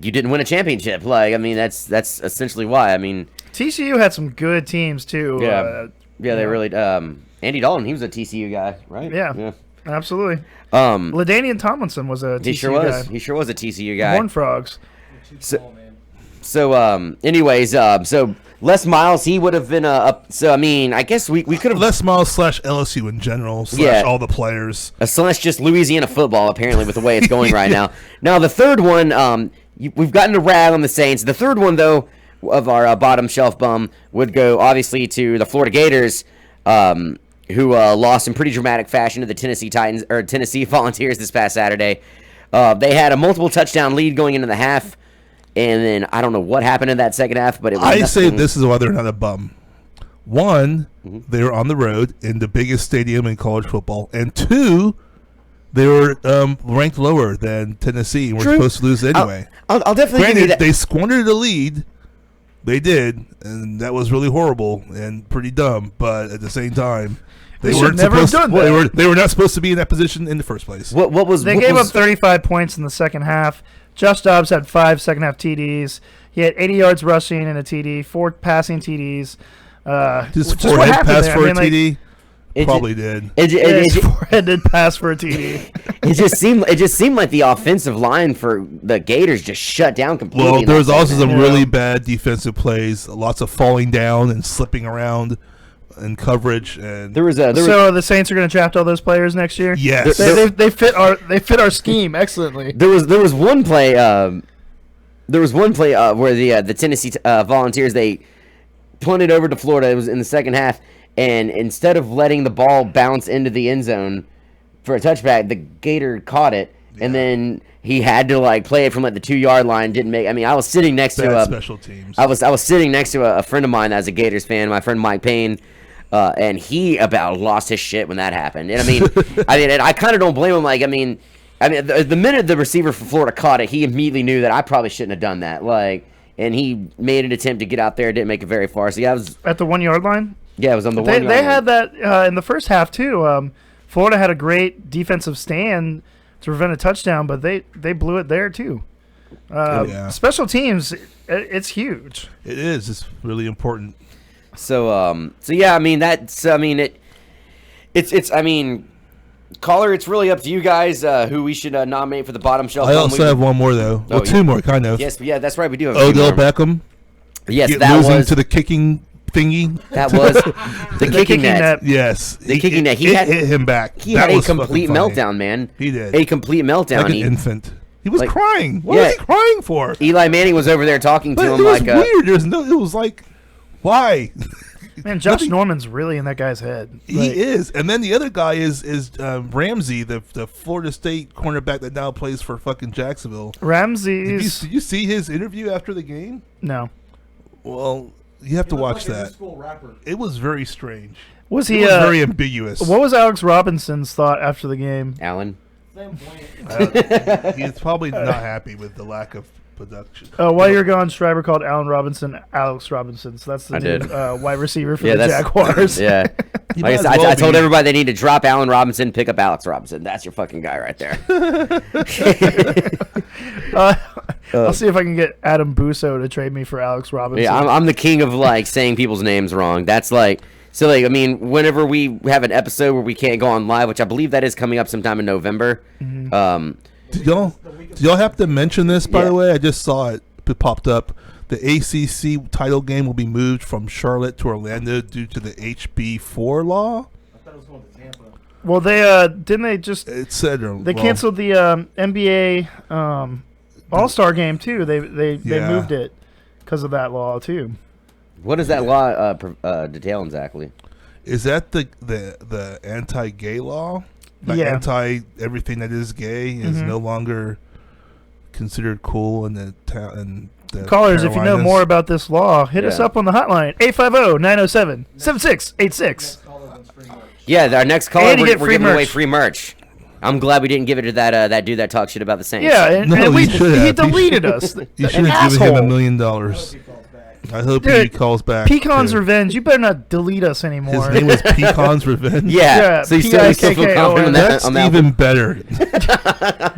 you didn't win a championship. Like, I mean, that's essentially why. I mean, TCU had some good teams too. Yeah. they really. Andy Dalton, he was a TCU guy, right? Yeah. Absolutely. Um, LaDainian Tomlinson was a TCU he sure was. guy. He sure was a TCU guy. Horned Frogs. So, anyways, so Les Miles, he would have been up. So, I mean, I guess we could have. Les Miles / LSU in general / Yeah. all the players. So that's just Louisiana football, apparently, with the way it's going right now. Now, the third one, we've gotten to rag on the Saints. The third one, though, of our bottom shelf bum would go, obviously, to the Florida Gators, who lost in pretty dramatic fashion to the Tennessee Volunteers this past Saturday. They had a multiple touchdown lead going into the half, and then I don't know what happened in that second half, but it was I say nothing. this is why they're not a bum. One, Mm-hmm. they were on the road in the biggest stadium in college football, and two, they were ranked lower than Tennessee and were True. supposed to lose anyway. I'll definitely give you Granted, that. they squandered the lead. They did, and that was really horrible and pretty dumb. But at the same time, They should never have done that. They were not supposed to be in that position in the first place. What was They what gave was, up 35 points in the second half. Josh Dobbs had 5 second half TDs. He had 80 yards rushing and a TD, 4 passing TDs. Just what forehead happened pass there. for I a mean, like, TD. It Probably did. It his forehead did pass for a TD. it just seemed like the offensive line for the Gators just shut down completely. Well, in there that was also second some half. really bad defensive plays, lots of falling down and slipping around in coverage, and There was So the Saints are going to draft all those players next year. yes, They fit our scheme excellently. there was one play where the Tennessee Volunteers, they punted over to Florida. It was in the second half, and instead of letting the ball bounce into the end zone for a touchback, the Gator caught it, and then he had to play it from the 2-yard line. Didn't make. I mean, I was sitting next bad to special teams. I was sitting next to a friend of mine that's a Gators fan, my friend Mike Payne, and he about lost his shit when that happened. And I kind of don't blame him. The minute the receiver for Florida caught it, he immediately knew that I probably shouldn't have done that. And he made an attempt to get out there, didn't make it very far. So yeah, At the 1-yard line? it was on the They 1 yard line. had that in the first half, too. Florida had a great defensive stand to prevent a touchdown, but they blew it there, too. Yeah. Special teams, it's huge. It is. It's really important. So yeah, I mean caller, it's really up to you guys who we should nominate for the bottom shelf. I also have one more though. Well, Oh, two yeah. more, kind of. Yes, yeah, that's right. We do have a few Odell more. Beckham. Yes, Get that losing was to the kicking thingy. that was the kicking kicking net. net. Yes, The kicking net. He it had- hit him back. He That had a was complete fucking funny. meltdown, man. He did. A complete meltdown. Like an He- infant. He was like- crying. What Yeah. was he crying for? Eli Manning was over there talking But to it him was like weird. There's no. It was like, why? Man, Josh Nothing- Norman's really in that guy's head. He is, and then the other guy is Ramsey, the Florida State cornerback that now plays for fucking Jacksonville. Ramsey's... Did you see his interview after the game? No. Well, you have to watch that. School rapper. It was very strange. Was It he... was very ambiguous. what was Alex Robinson's thought after the game? Alan. He's probably not happy with the lack of production. While you're gone, Schreiber called Allen Robinson Alex Robinson. So that's the I new did. wide receiver for Yeah, the that's Jaguars. Yeah. He Like I might said, as well I told be. everybody they need to drop Allen Robinson, pick up Alex Robinson. That's your fucking guy right there. I'll see if I can get Adam Busso to trade me for Alex Robinson. Yeah, I'm the king of saying people's names wrong. That's I mean, whenever we have an episode where we can't go on live, which I believe that is coming up sometime in November. Did y'all have to mention this, by Yeah. the way? I just saw it popped up. The ACC title game will be moved from Charlotte to Orlando due to the HB4 law. Well, they didn't they just It said they canceled the NBA All-Star game too. They Yeah. moved it because of that law too. What does that law detail exactly? Is that the anti-gay law? Like Yeah. anti everything that is gay is no longer considered cool in the town. And the callers, if you know Carolinas. more about this law, hit us up on the hotline 850-907-7686. Yeah, our next caller, And you we're get free giving away merch. free merch. I'm glad we didn't give it to that dude that talks shit about the Saints. Yeah, and, No, and you should he have. deleted us. You should An have given him asshole. $1 million. I hope he Dude, calls back. Pecan's too. Revenge. You better not delete us His anymore. name was Pecan's Revenge. Yeah, Yeah, so you still feel confident on that? That's on that even one? better.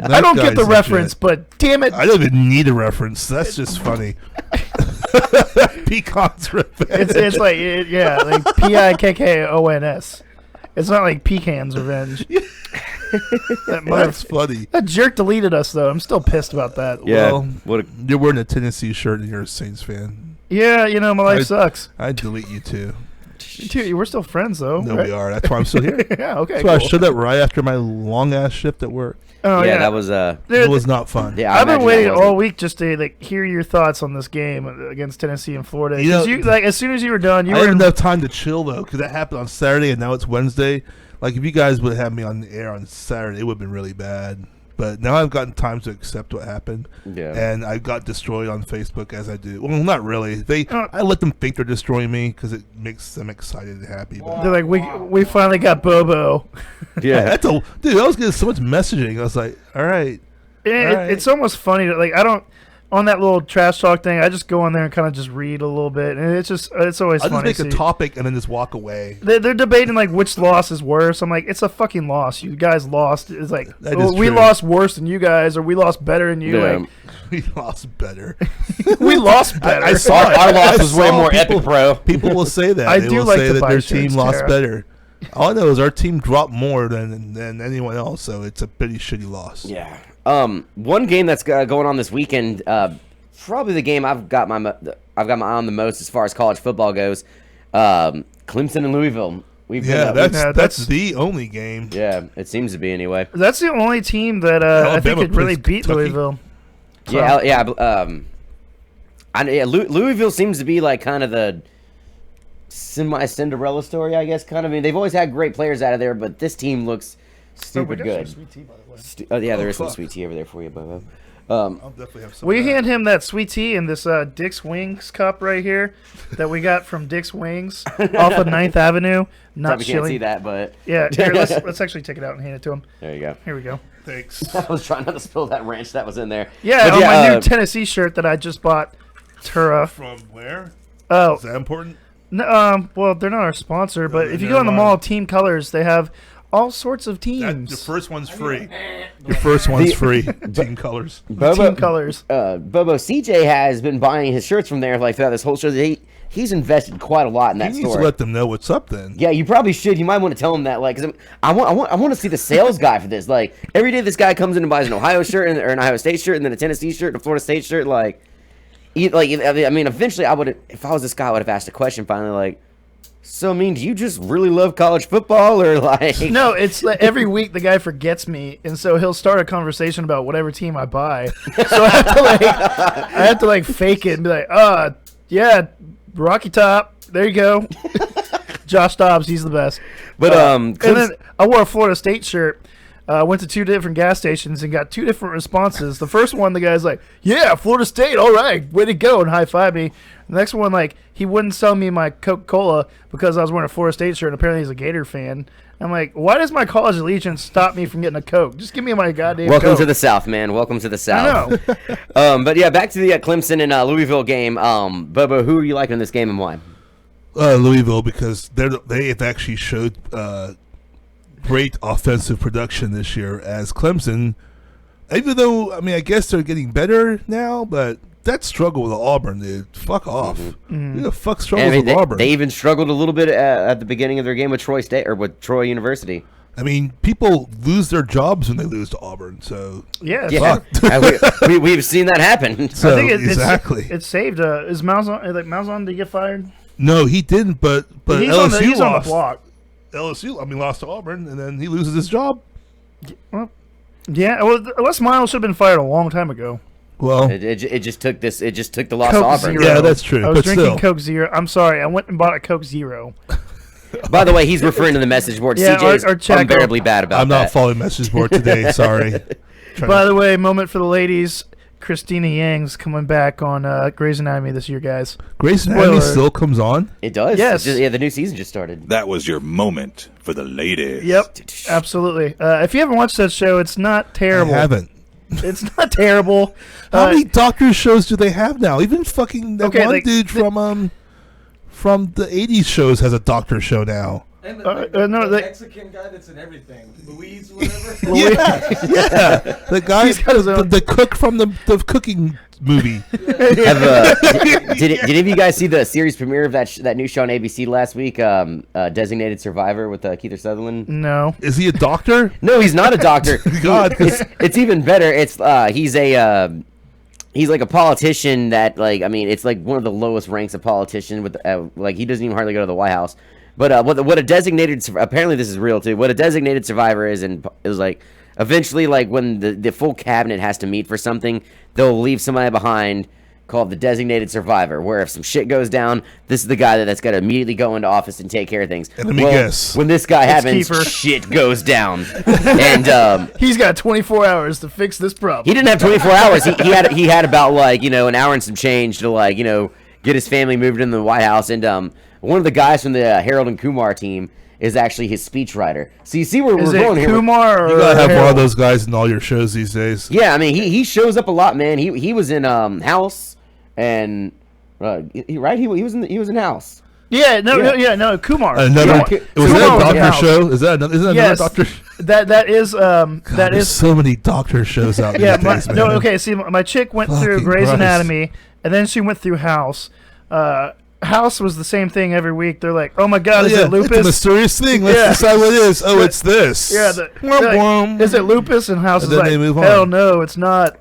I don't get the reference, but damn it. I don't even need a reference. That's just funny. Pecan's Revenge. It's like, like Pikkons. It's not like Pecan's Revenge. That's funny. That jerk deleted us, though. I'm still pissed about that. Yeah. Well, What a, you're wearing a Tennessee shirt and you're a Saints fan. Yeah, my life I- sucks. I'd delete you too. Dude, we're still friends, though. No, right? we are. That's why I'm still here. Yeah, okay, That's why I cool. showed up right after my long ass shift at work. Oh, yeah, that was It Dude, was not fun. yeah. I I've been imagine that waiting wasn't. all week just to hear your thoughts on this game against Tennessee and Florida. You know, 'Cause you, as soon as you were done, you I were didn't in, have time to chill though, because that happened on Saturday and now it's Wednesday. Like if you guys would have had me on the air on Saturday, it would have been really bad. But now I've gotten time to accept what happened. Yeah. And I got destroyed on Facebook as I do. Well, not really. Uh, I let them think they're destroying me because it makes them excited and happy. But they're like, we finally got Bobo. Yeah. dude, I was getting so much messaging. I was like, all right. Alright. It's almost funny to I don't on that little trash talk thing. I just go on there and kind of just read a little bit, and it's always I'll funny. just make a topic and then just walk away. They're debating which loss is worse. I'm like, it's a fucking loss. You guys lost. It's like That is we true. lost worse than you guys, or we lost better than you. Yeah. Like We lost better. we lost better. I saw Our loss I was way saw more people- epic, bro. People will say that. I They do will like say the that buy their shirts, team lost Tara. better. All I know is our team dropped more than anyone else, so it's a pretty shitty loss. Yeah. One game that's going on this weekend, probably the game I've got my eye on the most as far as college football goes. Clemson and Louisville. Yeah, that's the only game. Yeah, it seems to be anyway. That's the only team that I think Alabama could really plays beat Kentucky. Louisville. Louisville seems to be kind of the semi-Cinderella story, I guess. Kind of. I mean, they've always had great players out of there, but this team looks stupid good. Yeah, there is some fuck. sweet tea over there for you, Bobo. I'll definitely have some. We of that. hand him that sweet tea in this Dick's Wings cup right here that we got from Dick's Wings off of 9th Avenue. Not Probably can't see chili. that, but Yeah, here, let's actually take it out and hand it to him. there you go. Here we go. Thanks. I was trying not to spill that ranch that was in there. Yeah, But on my uh, new Tennessee shirt that I just bought. Tura. From where? Oh, Is that important? no, well, they're not our sponsor, but if you go in the never mind. mall, Team Colors, they have all sorts of That, your teams. first one's free. Your first one's free. Team colors. Team Colors. Bobo CJ has been buying his shirts from there throughout this whole show. He's invested quite a lot in You that need to store. let them know what's up then. Yeah, you probably should. You might want to tell him that, because I want to see the sales guy for this. Like every day, this guy comes in and buys an Ohio shirt or an Ohio State shirt, and then a Tennessee shirt, and a Florida State shirt. Eventually, I would, if I was this guy, I would have asked a question finally, so I mean, do you just really love college football, or No, it's every week the guy forgets me, and so he'll start a conversation about whatever team I buy. So I have to fake it and be like, yeah, Rocky Top. There you go. Josh Dobbs, he's the best. But And then I wore a Florida State shirt. Went to 2 different gas stations and got 2 different responses. The first one, the guy's like, "Yeah, Florida State, all right, way to go," and high-five me. The next one, he wouldn't sell me my Coca-Cola because I was wearing a Florida State shirt, and apparently he's a Gator fan. I'm like, why does my college allegiance stop me from getting a Coke? Just give me my goddamn welcome Coke. to the South, man. Welcome to the I South. know. But yeah, back to the Clemson and Louisville game. Bobo, who are you liking in this game and why? Louisville, because they've actually showed great offensive production this year, as Clemson, even though, I guess they're getting better now, but that struggle with Auburn, dude, fuck off. Who the fuck struggles with Auburn? They even struggled a little bit at the beginning of their game with Troy State or with Troy University. People lose their jobs when they lose to Auburn, so Yeah. Yeah, we've seen that happen. So, I think exactly. it saved. Is Malzahn, did he get fired? No, he didn't, but He's LSU he's on the lost. block. LSU, lost to Auburn, and then he loses his job. Well, yeah. Well, Les Miles should have been fired a long time ago. Well, It just took this. It just took the loss Coke to Auburn. Zero. Yeah, that's true, I was but drinking still. Coke Zero. I'm sorry. I went and bought a Coke Zero. By the way, he's referring to the message board. Yeah, CJ is our chat unbearably bad about I'm that. not following message board today. Sorry. By the way, moment for the ladies. Christina Yang's coming back on Grey's Anatomy this year, guys. Grey's Anatomy still comes on? It does. Yes. The new season just started. That was your moment for the ladies. Yep, absolutely. If you haven't watched that show, it's not terrible. I haven't. It's not terrible. How many doctor shows do they have now? Even fucking that one dude from the 80s shows has a doctor show now. And the Mexican guy that's in everything, Luis, whatever. Yeah. The guy, the cook from the cooking movie. Did any of you guys see the series premiere of that new show on ABC last week, Designated Survivor with Kiefer Sutherland? No. Is he a doctor? No, he's not a doctor. God. It's even better. It's he's like a politician that it's like one of the lowest ranks of politician with he doesn't even hardly go to the White House. But what a designated, apparently this is real too, what a designated survivor is, and it was like, eventually, like, when the full cabinet has to meet for something, they'll leave somebody behind called the designated survivor, where if some shit goes down, this is the guy that's got to immediately go into office and take care of things. And let me guess. When this guy happens, Kiefer. shit goes down. And he's got 24 hours to fix this problem. he didn't have 24 hours. He had about, an hour and some change to, get his family moved into the White House. And one of the guys from the Harold and Kumar team is actually his speechwriter. So you see where we're going here. Kumar or You gotta have Harold? one of those guys in all your shows these days. Yeah, I mean, he shows up a lot, man. He was in House, and he was in House. Yeah, no, Kumar. Was Kumar that a was doctor in-house. show? Is that another Yes, doctor? that is God, there's so many doctor shows out Yeah, these days, man. no, okay. See, my chick went through Fucking Grey's Christ. Anatomy, and then she went through House. House was the same thing every week. They're like, "Oh my God, is it It's a lupus?" mysterious thing. Let's Yeah. decide what it is. Oh, it's this. Yeah, Womp they're womp. like, is it lupus? And House And is then like, they move on. "Hell no, it's not."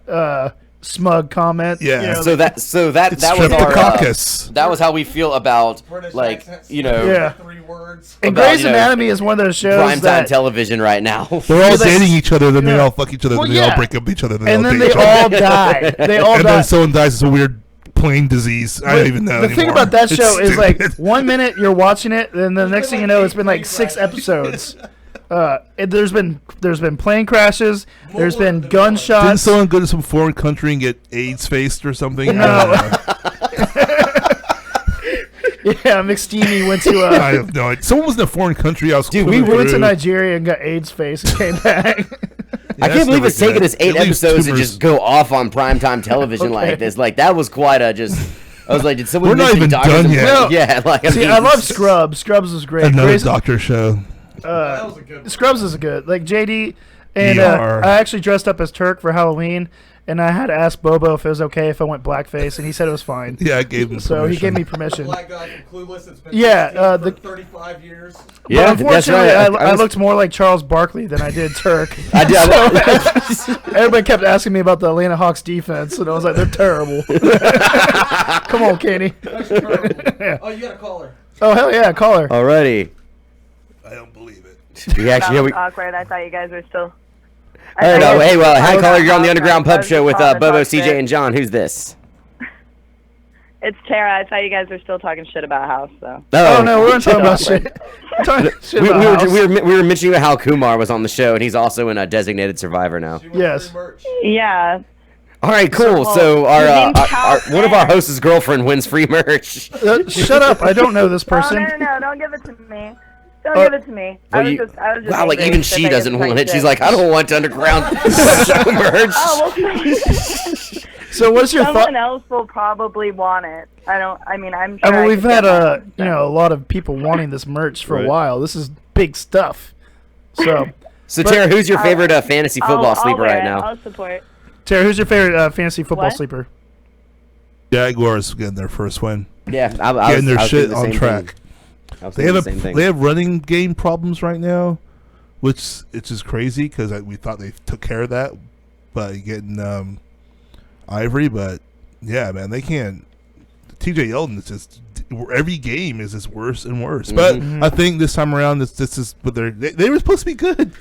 Smug comment. Yeah. You know, So that It's was our streptococcus. that was how we feel about British like accents, Yeah. 3 words. and about, Grey's Anatomy is one of those shows primetime that, television right now. They're all they- dating each other, then they Yeah. all fuck each other, Well, then they all yeah. break up each other, then and they all then date they each other. all die. They all And die. then someone dies. It's a weird plague disease. I don't even know The thing anymore. about that It's show is like stupid. 1 minute you're watching it, and the next thing you know, it's been like 6 episodes. There's been plane crashes. There's been Didn't gunshots. someone go to some foreign country and get AIDS faced or something? No. I don't know. Yeah, McSteamy went to I have no idea. Someone was in a foreign country. I was Dude, we flipping went to through. Nigeria and got AIDS face and came back. I that's can't believe never it's taken good. us 8 It leaves episodes to tumors. just go off on primetime television Okay. like this. Like that was quite a just. I was like, did someone? We're not mention even doctors done and- yet. No. Yeah, like See, I love Scrubs. Scrubs is great. Another Grey's- doctor show. That was a good one. Scrubs is good. Like JD, and ER. I actually dressed up as Turk for Halloween, and I had to ask Bobo if it was okay if I went blackface, and he said it was fine. Yeah, I gave him. So he permission. gave me permission. Black guy from Clueless that's been Yeah, 16 for the- 35 years. Yeah, But unfortunately, that's right. I was- looked more like Charles Barkley than I did Turk. I did. Everybody kept asking me about the Atlanta Hawks defense, and I was like, they're terrible. Come on, Kenny. That's terrible. Oh, you got a caller. Oh, hell yeah, call her. Alrighty. I don't believe it. We actually. That was Yeah, awkward. I thought you guys were still. hey, no, hey, well, hi, I caller. You're on the was- Underground I Pub was Show just with calling to Bobo, talk CJ, shit. and John. Who's this? It's Tara. I thought you guys were still talking shit about House, though. Oh, no, we're talking about shit. We're talking shit We, about we, House. we were mentioning how Kumar was on the show, and he's also in a Designated Survivor now. She went Yes. through merch. Yeah. All right, cool. Well, So his name's our Cal one of our Penn. host's girlfriend wins free merch. Shut up. I don't know this person. Oh, no, don't give it to me. Don't give it to me. I was just Wow, like angry even that she they doesn't didn't want like it. She's shit. like, I don't want Underground show merch. Oh, well, So what's your someone thought? else will probably want it. I'm sure I mean, I we've could had get one, so. a lot of people wanting this merch for Right. a while. This is big stuff. So, So Tara, who's your favorite fantasy football I'll sleeper wear right it. now? I'll support. Tara, who's your favorite fantasy football What? sleeper? Jaguars getting their first win. Yeah, I was Getting their I was shit thinking the on same track. thing. I was They thinking have the same thing. they have running game problems right now, which it's just crazy because we thought they took care of that by getting Ivory, but yeah, man, they can't. TJ Yeldon is just every game is just worse and worse. But I think this time around, this is what they were supposed to be good.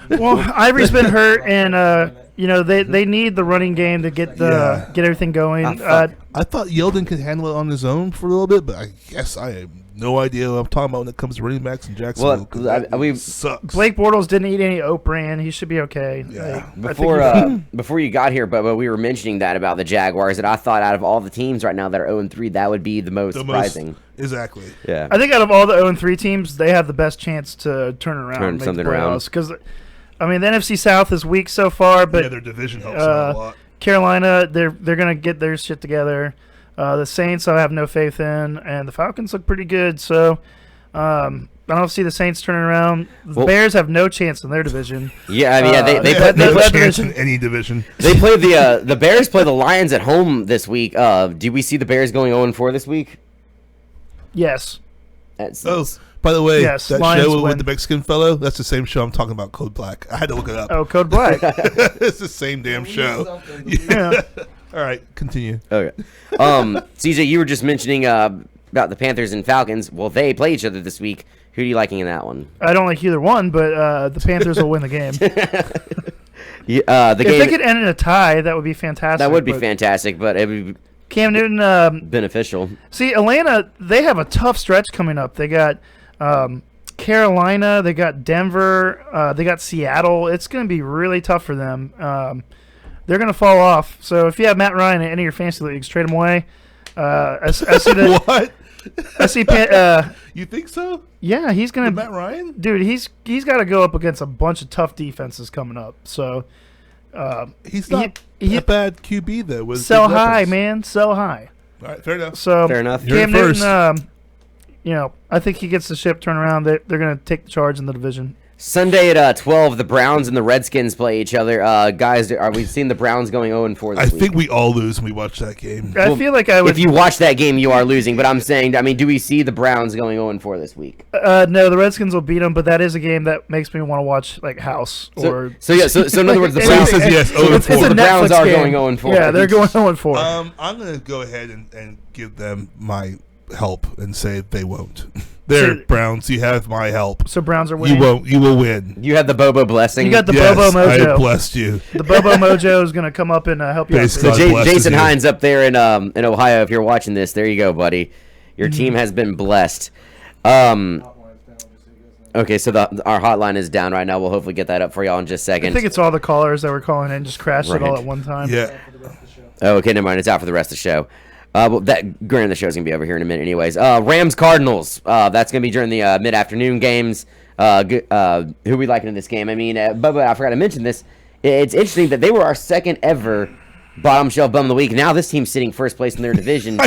Well, Ivory's been hurt, and they need the running game to get everything going. I thought Yeldon could handle it on his own for a little bit, but I guess I have no idea what I'm talking about when it comes to running backs in Jacksonville. Well, sucks. Blake Bortles didn't eat any oat bran. He should be okay. Yeah. Before you got here, but we were mentioning that about the Jaguars, and I thought out of all the teams right now that are 0-3, that would be the most surprising. Exactly. Yeah. I think out of all the 0-3 teams, they have the best chance to turn around, Turn something around. Because, I mean, the NFC South is weak so far, but their division helps them out a lot. Carolina, they're gonna get their shit together. The Saints, I have no faith in, and the Falcons look pretty good. So, I don't see the Saints turning around. The Bears have no chance in their division. Yeah, I mean, they have no chance in any division. They play the Bears play the Lions at home this week. Do we see the Bears going 0-4 this week? Yes. By the way, yes, that Lions show win. with the Mexican fellow, that's the same show I'm talking about, Code Black. I had to look it up. Oh, Code Black. It's the same damn show. Yeah. All right, continue. Okay. CJ, you were just mentioning about the Panthers and Falcons. Well, they play each other this week. Who are you liking in that one? I don't like either one, but the Panthers will win the game. If they could end in a tie, that would be fantastic. That would be fantastic, but it would be Cam Newton beneficial. See, Atlanta, they have a tough stretch coming up. They got Carolina, they got Denver, they got Seattle. It's going to be really tough for them. They're going to fall off. So if you have Matt Ryan in any of your fantasy leagues, trade him away. I see that. What? I see. You think so? Yeah, he's going to. Matt Ryan? Dude, he's got to go up against a bunch of tough defenses coming up. So he's not a bad QB though. With sell high, man. Sell high. All right, fair enough. So fair enough. Cam Newton, I think he gets the ship turned around. They're going to take the charge in the division. Sunday at 12, the Browns and the Redskins play each other. Guys, are we seeing the Browns going 0-4 this week? I think we all lose when we watch that game. I feel like I would. If you watch that game, you are losing. But I'm saying, do we see the Browns going 0-4 this week? No, the Redskins will beat them, but that is a game that makes me want to watch like House or. So in other words, the Browns says yes. 0-4. The Browns are going 0-4. Yeah, they're going 0-4. I'm going to go ahead and give them my help and say they won't. Browns, you have my help. So Browns are winning. You will win. You have the Bobo blessing. You got the yes, Bobo Mojo. I blessed you. The Bobo Mojo is going to come up and help you out. So Jason Hines up there in Ohio, if you're watching this, there you go, buddy. Your team has been blessed. Okay, so our hotline is down right now. We'll hopefully get that up for y'all in just a second. I think it's all the callers that were calling in just crashed it all at one time. Yeah. Oh, okay, never mind. It's out for the rest of the show. Granted, the show's going to be over here in a minute anyways. Rams-Cardinals. That's going to be during the mid-afternoon games. Who we liking in this game? I mean, Bubba, I forgot to mention this. It's interesting that they were our second ever bottom shelf bum of the week. Now this team's sitting first place in their division.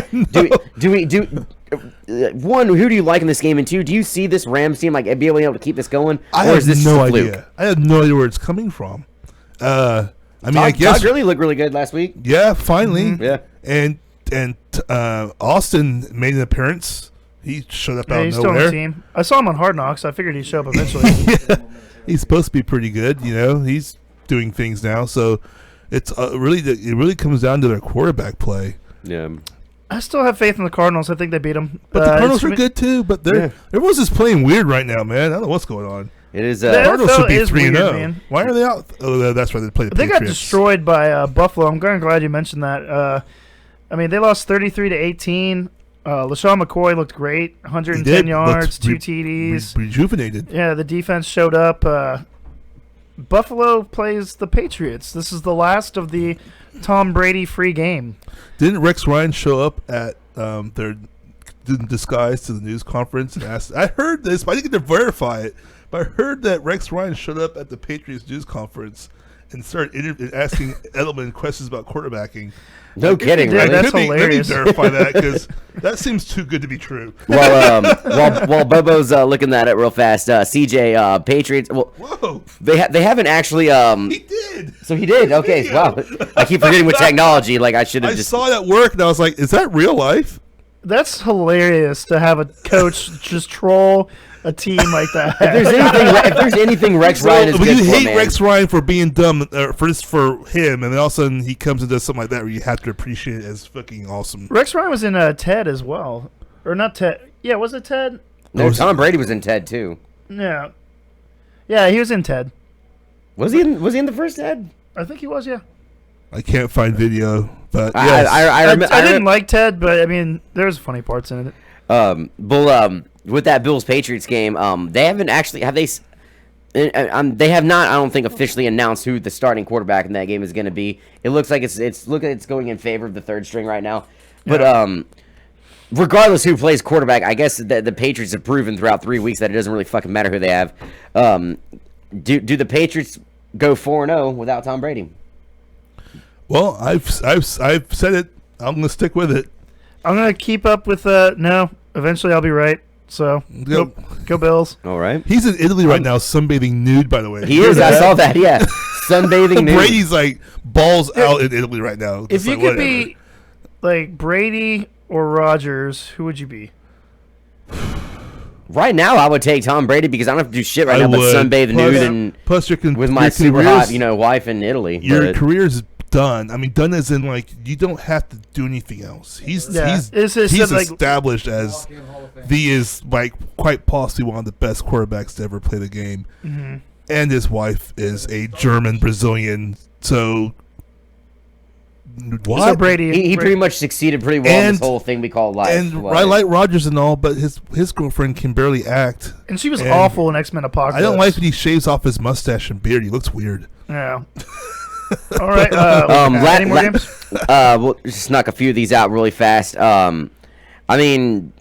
One, who do you like in this game? And two, do you see this Rams team be able to keep this going? Or is this no idea. I have no idea where it's coming from. I guess Todd Gurley looked really good last week. Yeah, finally. Yeah. And Austin made an appearance. He showed up out of he's nowhere. still on the team. I saw him on Hard Knocks. I figured he'd show up eventually. He's supposed to be pretty good. He's doing things now. So it's it really comes down to their quarterback play. Yeah. I still have faith in the Cardinals. I think they beat them. But the Cardinals are good too. But everyone's just playing weird right now, man. I don't know what's going on. It is. The Cardinals should be 3-0. Man. Why are they out? Oh, that's right. They played the They Patriots. got destroyed by Buffalo. I'm glad you mentioned that. They lost 33-18. LaShawn McCoy looked great. 110 yards, 2 TDs. Rejuvenated. Yeah, the defense showed up. Buffalo plays the Patriots. This is the last of the Tom Brady free game. Didn't Rex Ryan show up at their disguise to the news conference and asked? I heard this, but I didn't get to verify it. But I heard that Rex Ryan showed up at the Patriots news conference and started asking Edelman questions about quarterbacking. No kidding, really? That's hilarious. Let me verify that because that seems too good to be true. While Bobo's looking at it real fast, CJ, Patriots. Well, whoa, they haven't actually. He did. So he did. Okay, wow. I keep forgetting with technology. Like I should have just. I saw it at work and I was like, "Is that real life?" That's hilarious to have a coach just troll a team like that. If there's anything Rex Ryan is but good you for, hate man. Rex Ryan for being dumb for him, and then all of a sudden he comes and does something like that where you have to appreciate it as fucking awesome. Rex Ryan was in Ted as well, or not Ted? Yeah, was it Ted? No, Tom Brady was in Ted too. Yeah, he was in Ted. Was he in the first Ted? I think he was, yeah. I can't find video, but I, yes. I didn't like Ted, but I mean, there's funny parts in it. With that Bills Patriots game, they haven't actually they have not, I don't think, officially announced who the starting quarterback in that game is going to be. It looks like it's going in favor of the third string right now. But regardless who plays quarterback, I guess the Patriots have proven throughout 3 weeks that it doesn't really fucking matter who they have. Do the Patriots go 4-0 without Tom Brady? Well, I've said it. I'm gonna stick with it. I'm gonna keep up with no. Eventually, I'll be right. So go Bills. All right. He's in Italy right now, sunbathing nude. By the way, He is. I saw that. Yeah, sunbathing nude. Brady's like balls out in Italy right now. If you could be like Brady or Rodgers, who would you be? Right now, I would take Tom Brady because I don't have to do shit right now but sunbathe nude and plus with my super hot, wife in Italy. Your career's done. I mean, done as in like you don't have to do anything else. He's established as is like quite possibly one of the best quarterbacks to ever play the game. Mm-hmm. And his wife is a German Brazilian. So what? So Brady, he pretty much succeeded pretty well in this whole thing we call life. And I like Rodgers and all, but his girlfriend can barely act. And she was awful in X-Men Apocalypse. I don't like when he shaves off his mustache and beard. He looks weird. Yeah. All right. Any more games? We'll just knock a few of these out really fast. I mean,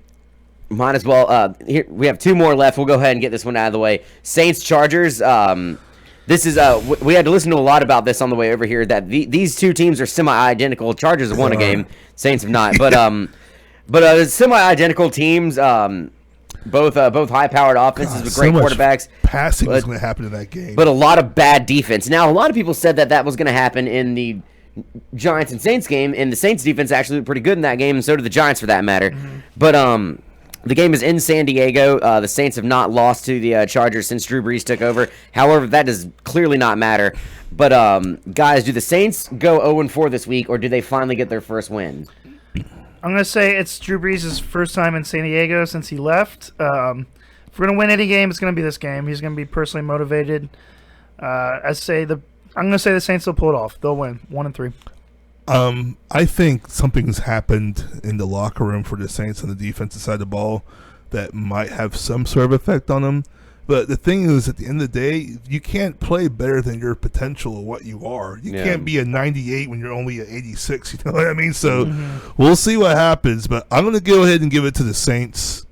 might as well. Here we have 2 more left. We'll go ahead and get this one out of the way. Saints Chargers. This is we had to listen to a lot about this on the way over here. That these two teams are semi-identical. Chargers have won a game. Saints have not. But semi-identical teams. Both high-powered offenses with great quarterbacks. Passing was going to happen in that game, but a lot of bad defense. Now, a lot of people said that was going to happen in the Giants and Saints game, and the Saints defense actually looked pretty good in that game, and so did the Giants for that matter. Mm-hmm. But the game is in San Diego. The Saints have not lost to the Chargers since Drew Brees took over. However, that does clearly not matter. But guys, do the Saints go 0-4 this week, or do they finally get their first win? I'm going to say it's Drew Brees' first time in San Diego since he left. If we're going to win any game, it's going to be this game. He's going to be personally motivated. I'm going to say the Saints will pull it off. They'll win 1-3. I think something's happened in the locker room for the Saints on the defensive side of the ball that might have some sort of effect on them. But the thing is, at the end of the day, you can't play better than your potential of what you are. You can't be a 98 when you're only an 86. You know what I mean? So we'll see what happens. But I'm going to go ahead and give it to the Saints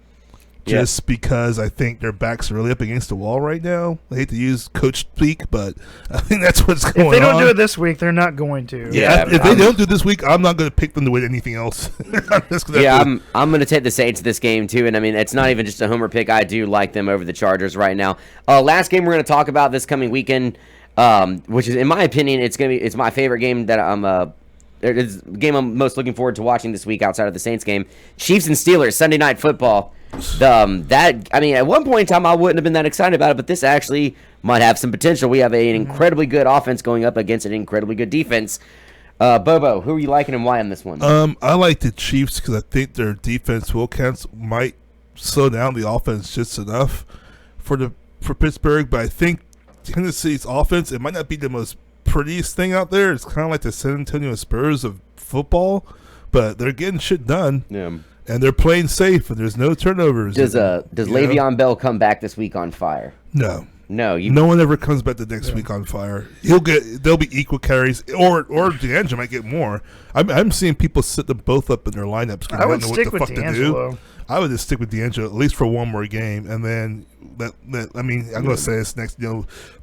just because I think their backs are really up against the wall right now. I hate to use coach speak, but I think that's what's going on. If they don't do it this week, they're not going to. Yeah, if they don't do it this week, I'm not going to pick them to win anything else. I'm going to take the Saints this game too, and I mean it's not even just a homer pick. I do like them over the Chargers right now. Last game we're going to talk about this coming weekend, which is in my opinion it's my favorite game that it's the game I'm most looking forward to watching this week outside of the Saints game. Chiefs and Steelers Sunday Night Football. At one point in time I wouldn't have been that excited about it, but this actually might have some potential. We have an incredibly good offense going up against an incredibly good defense. Bobo, who are you liking and why on this one? I like the Chiefs because I think their defense might slow down the offense just enough for Pittsburgh, but I think Tennessee's offense, it might not be the most prettiest thing out there. It's kind of like the San Antonio Spurs of football, but they're getting shit done. Yeah. And they're playing safe, and there's no turnovers. Does Le'Veon Bell come back this week on fire? No. No, no one ever comes back the next week on fire. There'll be equal carries, or D'Angelo might get more. I'm seeing people sit them both up in their lineups. I would stick with D'Angelo. I would just stick with D'Angelo at least for one more game, and then I'm going to say this next.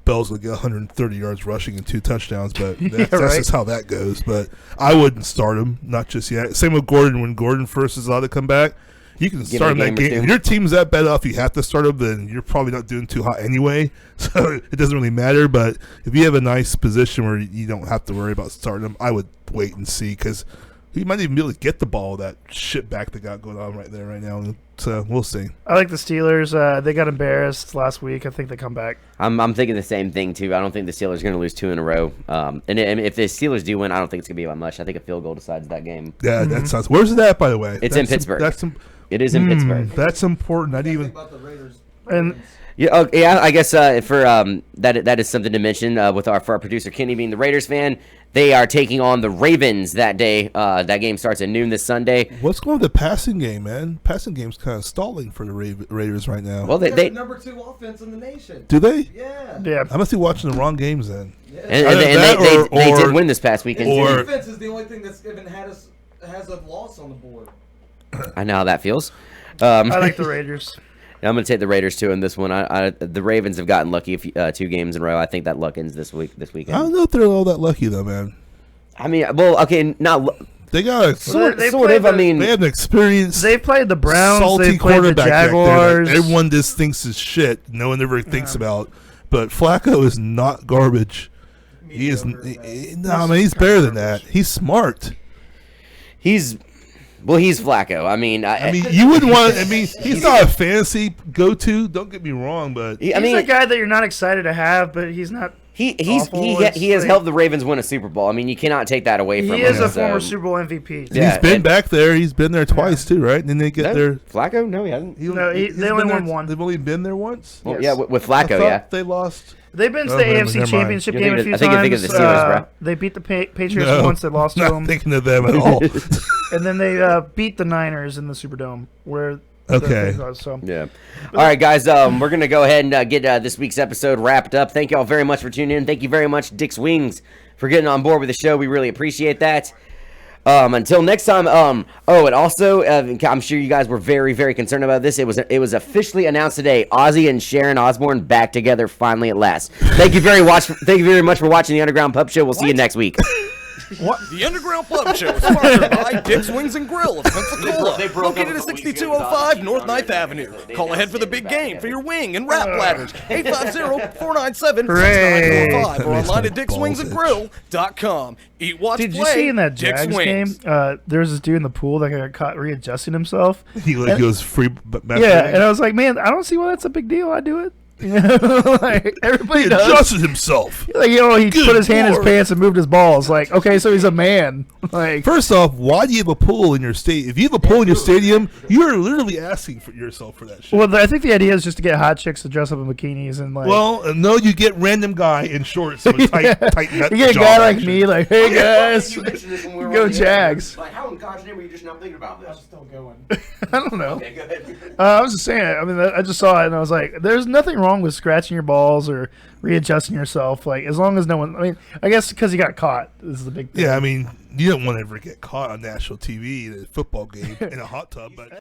Bell's going to get 130 yards rushing and 2 touchdowns, but that's just how that goes. But I wouldn't start him, not just yet. Same with Gordon. When Gordon first is allowed to come back, you can start him that game. If your team's that bad off, you have to start him, then you're probably not doing too hot anyway, so it doesn't really matter. But if you have a nice position where you don't have to worry about starting him, I would wait and see, because he might even be able to get the ball, that shit back they got going on right now. So we'll see. I like the Steelers. They got embarrassed last week. I think they come back. I'm thinking the same thing too. I don't think the Steelers are going to lose 2 in a row. And if the Steelers do win, I don't think it's going to be by much. I think a field goal decides that game. Yeah, that sounds. Where's it at, by the way? It's in Pittsburgh. It is in Pittsburgh. That's important. About the Raiders And Yeah, I guess for that is something to mention for our producer Kenny being the Raiders fan. They are taking on the Ravens that day. That game starts at noon this Sunday. What's going on with the passing game, man? Passing game's kind of stalling for the Raiders right now. Well, They they got the number 2 offense in the nation. Do they? Yeah. I must be watching the wrong games then. and Either that they or- did win this past weekend. or- too. Defense is the only thing that's even has a loss on the board. I know how that feels. I like the Raiders. I'm going to take the Raiders too in this one. The Ravens have gotten lucky 2 games in a row. I think that luck ends this weekend. I don't know if they're all that lucky though, man. I mean, well, okay, not They got sort they of. played I mean, they have an experienced, They played the Browns. salty They played the quarterback back there Jaguars. that everyone just thinks is shit. No one ever thinks about. But Flacco is not garbage. He is. No, man, he's better than that. He's smart. he's Flacco. I mean, You wouldn't want. He's not a fantasy go-to. Don't get me wrong, but I He's mean, a guy that you're not excited to have, but he's not. he awful. It's has like- helped the Ravens win a Super Bowl. I mean, you cannot take that away from He him. is a so- former Super Bowl MVP. Yeah, he's been and- back there. He's been there twice too, right? And then they get No, there. Flacco? No, he hasn't. No, he's they only been won there- one. They've only been there once. Well, yeah, with I Flacco, thought yeah. they lost. They've been to Oh, the never AFC mind. Championship You're game a thinking- few I think you're times. thinking of the Steelers, bro. They beat the Patriots once. They lost to Not them, thinking of them at all. and then they beat the Niners in the Superdome, where the Okay. thing was, so. Yeah. All right, guys. We're gonna go ahead and get this week's episode wrapped up. Thank you all very much for tuning in. Thank you very much, Dick's Wings, for getting on board with the show. We really appreciate that. Until next time. And also, I'm sure you guys were very, very concerned about this. It was officially announced today. Ozzy and Sharon Osbourne back together finally at last. Thank you very much for watching the Underground Pub Show. We'll see you next week. The Underground Pub Show is sponsored by Dick's Wings and Grill of Pensacola, They broke located up at a couple weeks 6205 ago. North 9th Avenue. Call ahead for the big game for your wing and wrap platters, 850-497-6945, or online at dickswingsandgrill.com. Eat, watch, Did you play, see in that Dick's Jags game? Wings. There was this dude in the pool that got caught readjusting himself. He goes free. Yeah, and I was like, man, I don't see why that's a big deal. I do it. You know, like everybody he does. adjusted himself. Like, he Good put his hand in his Lord. pants and moved his balls. Like, okay, so he's a man. Like, First off, why do you have a pool in your state? If you have a pool in your stadium, you're literally asking for yourself for that shit. well, I think the idea is just to get hot chicks to dress up in bikinis and like. Well, no, you get random guy in shorts with tight nut you get a guy like me, like, hey guys, Go go Jags. Like, how in God's name were you just not thinking about this? Still going. I don't know. Okay, go ahead. I was just saying. I mean, I just saw it and I was like, there's nothing wrong with scratching your balls or readjusting yourself. Like, as long as no one. I mean, I guess because you got caught is the big thing. Yeah, I mean, you don't want to ever get caught on national TV at a football game in a hot tub, but.